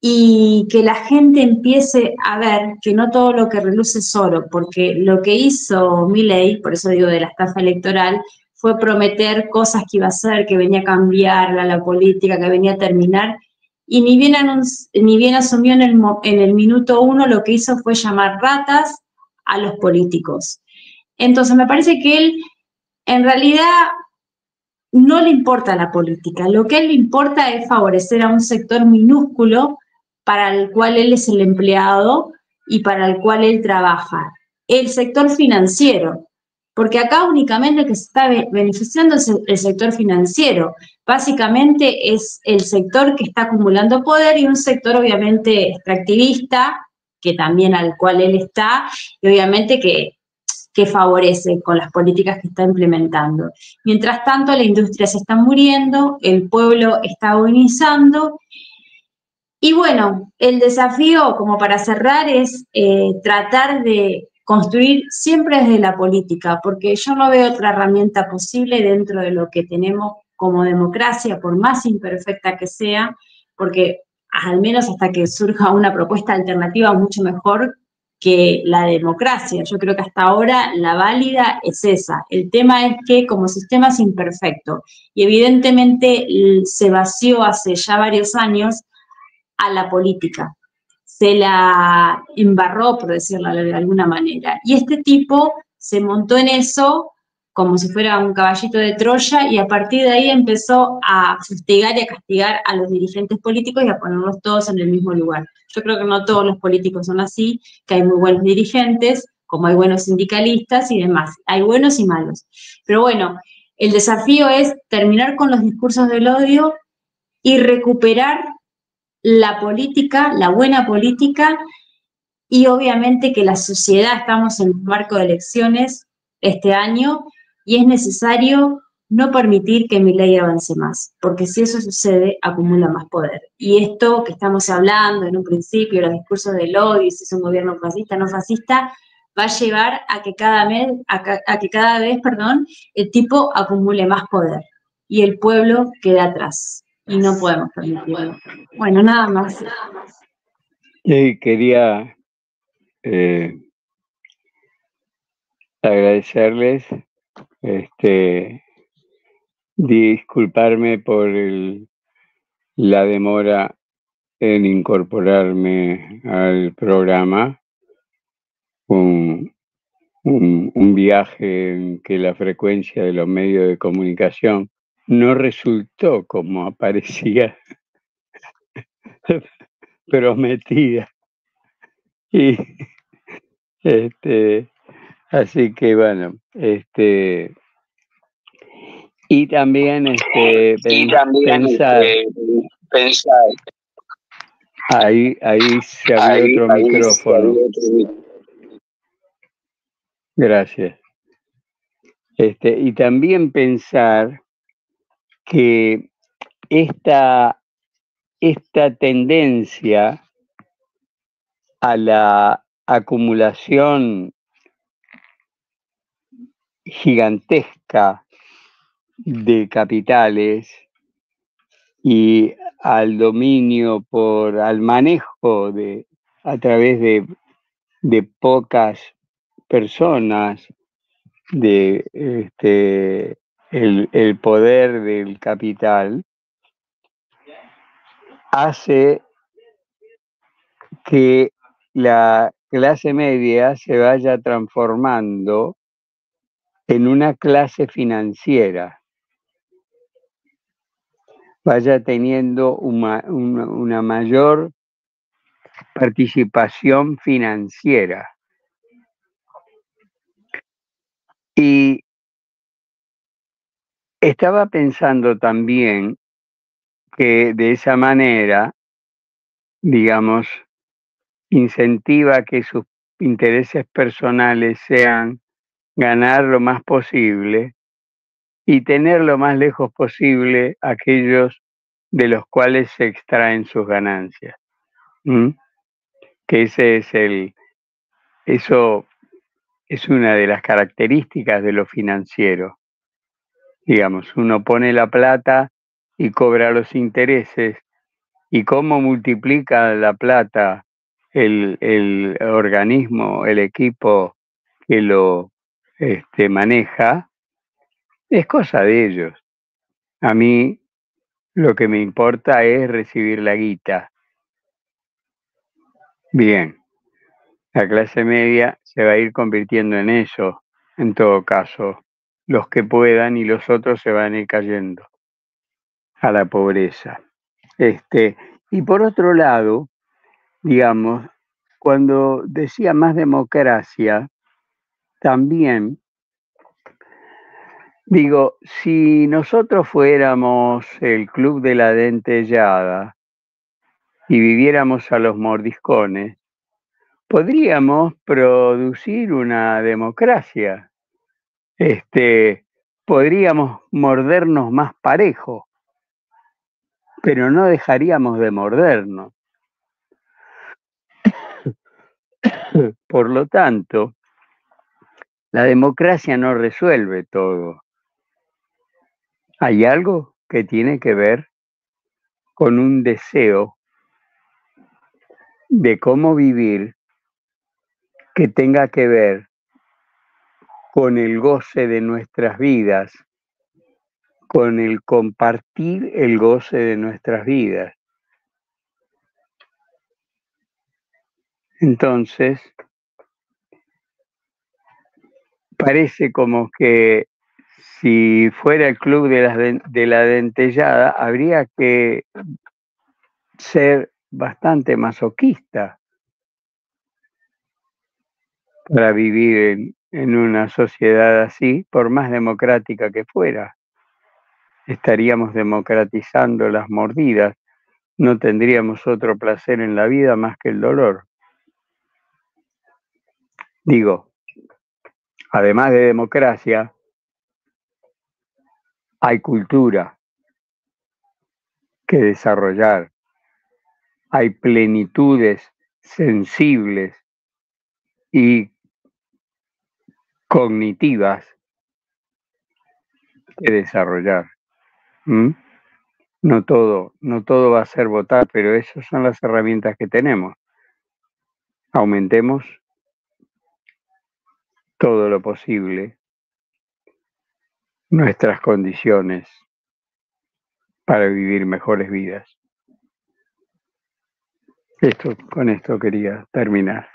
y que la gente empiece a ver que no todo lo que reluce es oro, porque lo que hizo Milei, por eso digo de la estafa electoral, fue prometer cosas que iba a hacer, que venía a cambiar la política, que venía a terminar, y ni bien asumió en el minuto 1, lo que hizo fue llamar ratas a los políticos. Entonces me parece que él en realidad no le importa la política, lo que a él le importa es favorecer a un sector minúsculo para el cual él es el empleado y para el cual él trabaja, el sector financiero, porque acá únicamente el que se está beneficiando es el sector financiero, básicamente es el sector que está acumulando poder y un sector obviamente extractivista, que también al cual él está, y obviamente que favorece con las políticas que está implementando. Mientras tanto, la industria se está muriendo, el pueblo está agonizando. Y bueno, el desafío, como para cerrar, es tratar de construir siempre desde la política, porque yo no veo otra herramienta posible dentro de lo que tenemos como democracia, por más imperfecta que sea, porque al menos hasta que surja una propuesta alternativa mucho mejor que la democracia. Yo creo que hasta ahora la válida es esa. El tema es que como sistema es imperfecto y evidentemente se vació hace ya varios años a la política. Se la embarró, por decirlo de alguna manera. Y este tipo se montó en eso como si fuera un caballito de Troya y a partir de ahí empezó a fustigar y a castigar a los dirigentes políticos y a ponerlos todos en el mismo lugar. Yo creo que no todos los políticos son así, que hay muy buenos dirigentes, como hay buenos sindicalistas y demás. Hay buenos y malos. Pero bueno, el desafío es terminar con los discursos del odio y recuperar la política, la buena política, y obviamente que la sociedad, estamos en un marco de elecciones este año, y es necesario no permitir que Milei avance más, porque si eso sucede, acumula más poder. Y esto que estamos hablando en un principio, los discursos del odio, si es un gobierno fascista, no fascista, va a llevar a que cada vez, el tipo acumule más poder y el pueblo quede atrás. Y no podemos permitirlo. Bueno, nada más. Quería agradecerles, disculparme por la demora en incorporarme al programa, un viaje en que la frecuencia de los medios de comunicación no resultó como aparecía prometida. Y así que bueno, y también pensar. Ahí se abrió otro micrófono. Gracias. Y también pensar que esta tendencia a la acumulación gigantesca de capitales y al dominio al manejo a través de pocas personas el poder del capital hace que la clase media se vaya transformando en una clase financiera, vaya teniendo una mayor participación financiera. Y estaba pensando también que de esa manera, digamos, incentiva que sus intereses personales sean ganar lo más posible y tener lo más lejos posible aquellos de los cuales se extraen sus ganancias. Que eso es una de las características de lo financiero. Digamos, uno pone la plata y cobra los intereses, y cómo multiplica la plata el organismo, el equipo que lo maneja, es cosa de ellos. A mí lo que me importa es recibir la guita. Bien, la clase media se va a ir convirtiendo en eso, en todo caso, los que puedan, y los otros se van a ir cayendo a la pobreza. Y por otro lado, digamos, cuando decía más democracia, también digo, si nosotros fuéramos el club de la dentellada y viviéramos a los mordiscones, podríamos producir una democracia. Podríamos mordernos más parejo, pero no dejaríamos de mordernos. Por lo tanto, la democracia no resuelve todo. Hay algo que tiene que ver con un deseo de cómo vivir que tenga que ver con el goce de nuestras vidas, con el compartir el goce de nuestras vidas. Entonces, parece como que si fuera el club de la dentellada, habría que ser bastante masoquista para vivir en una sociedad así, por más democrática que fuera. Estaríamos democratizando las mordidas, no tendríamos otro placer en la vida más que el dolor. Digo, además de democracia, hay cultura que desarrollar, hay plenitudes sensibles y cognitivas que desarrollar. No todo va a ser votar, pero esas son las herramientas que tenemos. Aumentemos todo lo posible nuestras condiciones para vivir mejores vidas. Con esto quería terminar.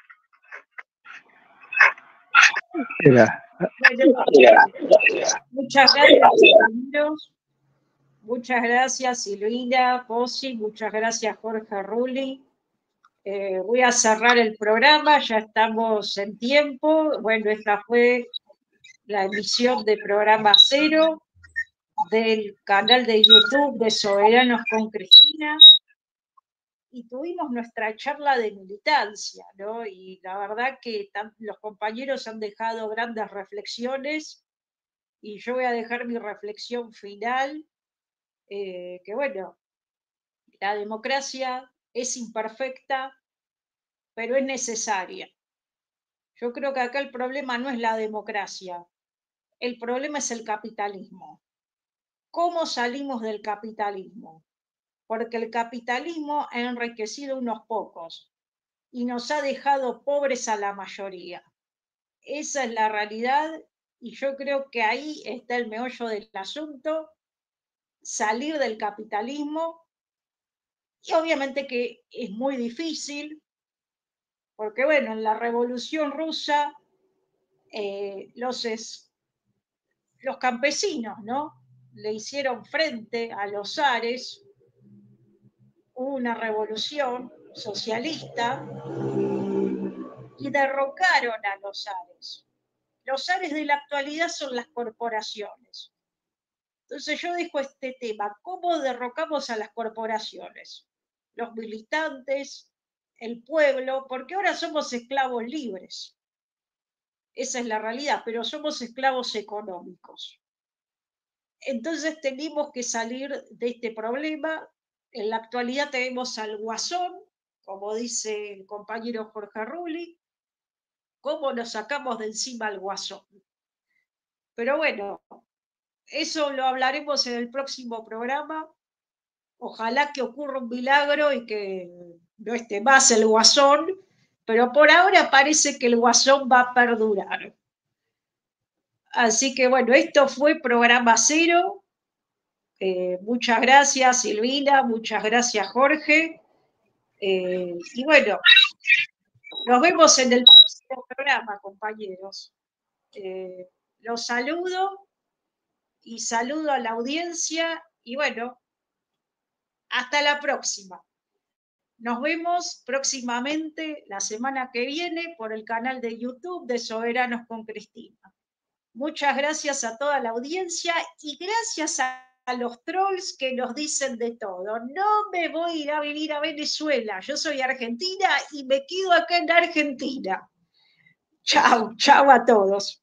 Muchas gracias, muchas gracias Silvina, Posi, muchas gracias Jorge Rulli. Voy a cerrar el programa, ya estamos en tiempo. Bueno, esta fue la emisión de Programa Cero del canal de YouTube de Soberanos con Cristina. Y tuvimos nuestra charla de militancia, ¿no? Y la verdad que los compañeros han dejado grandes reflexiones y yo voy a dejar mi reflexión final, que bueno, la democracia es imperfecta, pero es necesaria. Yo creo que acá el problema no es la democracia, el problema es el capitalismo. ¿Cómo salimos del capitalismo? Porque el capitalismo ha enriquecido a unos pocos y nos ha dejado pobres a la mayoría. Esa es la realidad y yo creo que ahí está el meollo del asunto, salir del capitalismo. Y obviamente que es muy difícil, porque bueno, en la Revolución Rusa los campesinos, ¿no? Le hicieron frente a los zares, hubo una revolución socialista y derrocaron a los zares. Los zares de la actualidad son las corporaciones. Entonces yo dejo este tema, ¿cómo derrocamos a las corporaciones? Los militantes, el pueblo, porque ahora somos esclavos libres. Esa es la realidad, pero somos esclavos económicos. Entonces tenemos que salir de este problema. En la actualidad tenemos al guasón, como dice el compañero Jorge Rulli. ¿Cómo nos sacamos de encima al guasón? Pero bueno, eso lo hablaremos en el próximo programa. Ojalá que ocurra un milagro y que no esté más el guasón, pero por ahora parece que el guasón va a perdurar. Así que bueno, esto fue Programa Cero. Muchas gracias, Silvina, muchas gracias, Jorge. Y bueno, nos vemos en el próximo programa, compañeros. Los saludo y saludo a la audiencia y bueno, hasta la próxima. Nos vemos próximamente la semana que viene por el canal de YouTube de Soberanos con Cristina. Muchas gracias a toda la audiencia y gracias a los trolls que nos dicen de todo. No me voy a ir a vivir a Venezuela. Yo soy argentina y me quedo acá en Argentina. Chau, chau a todos.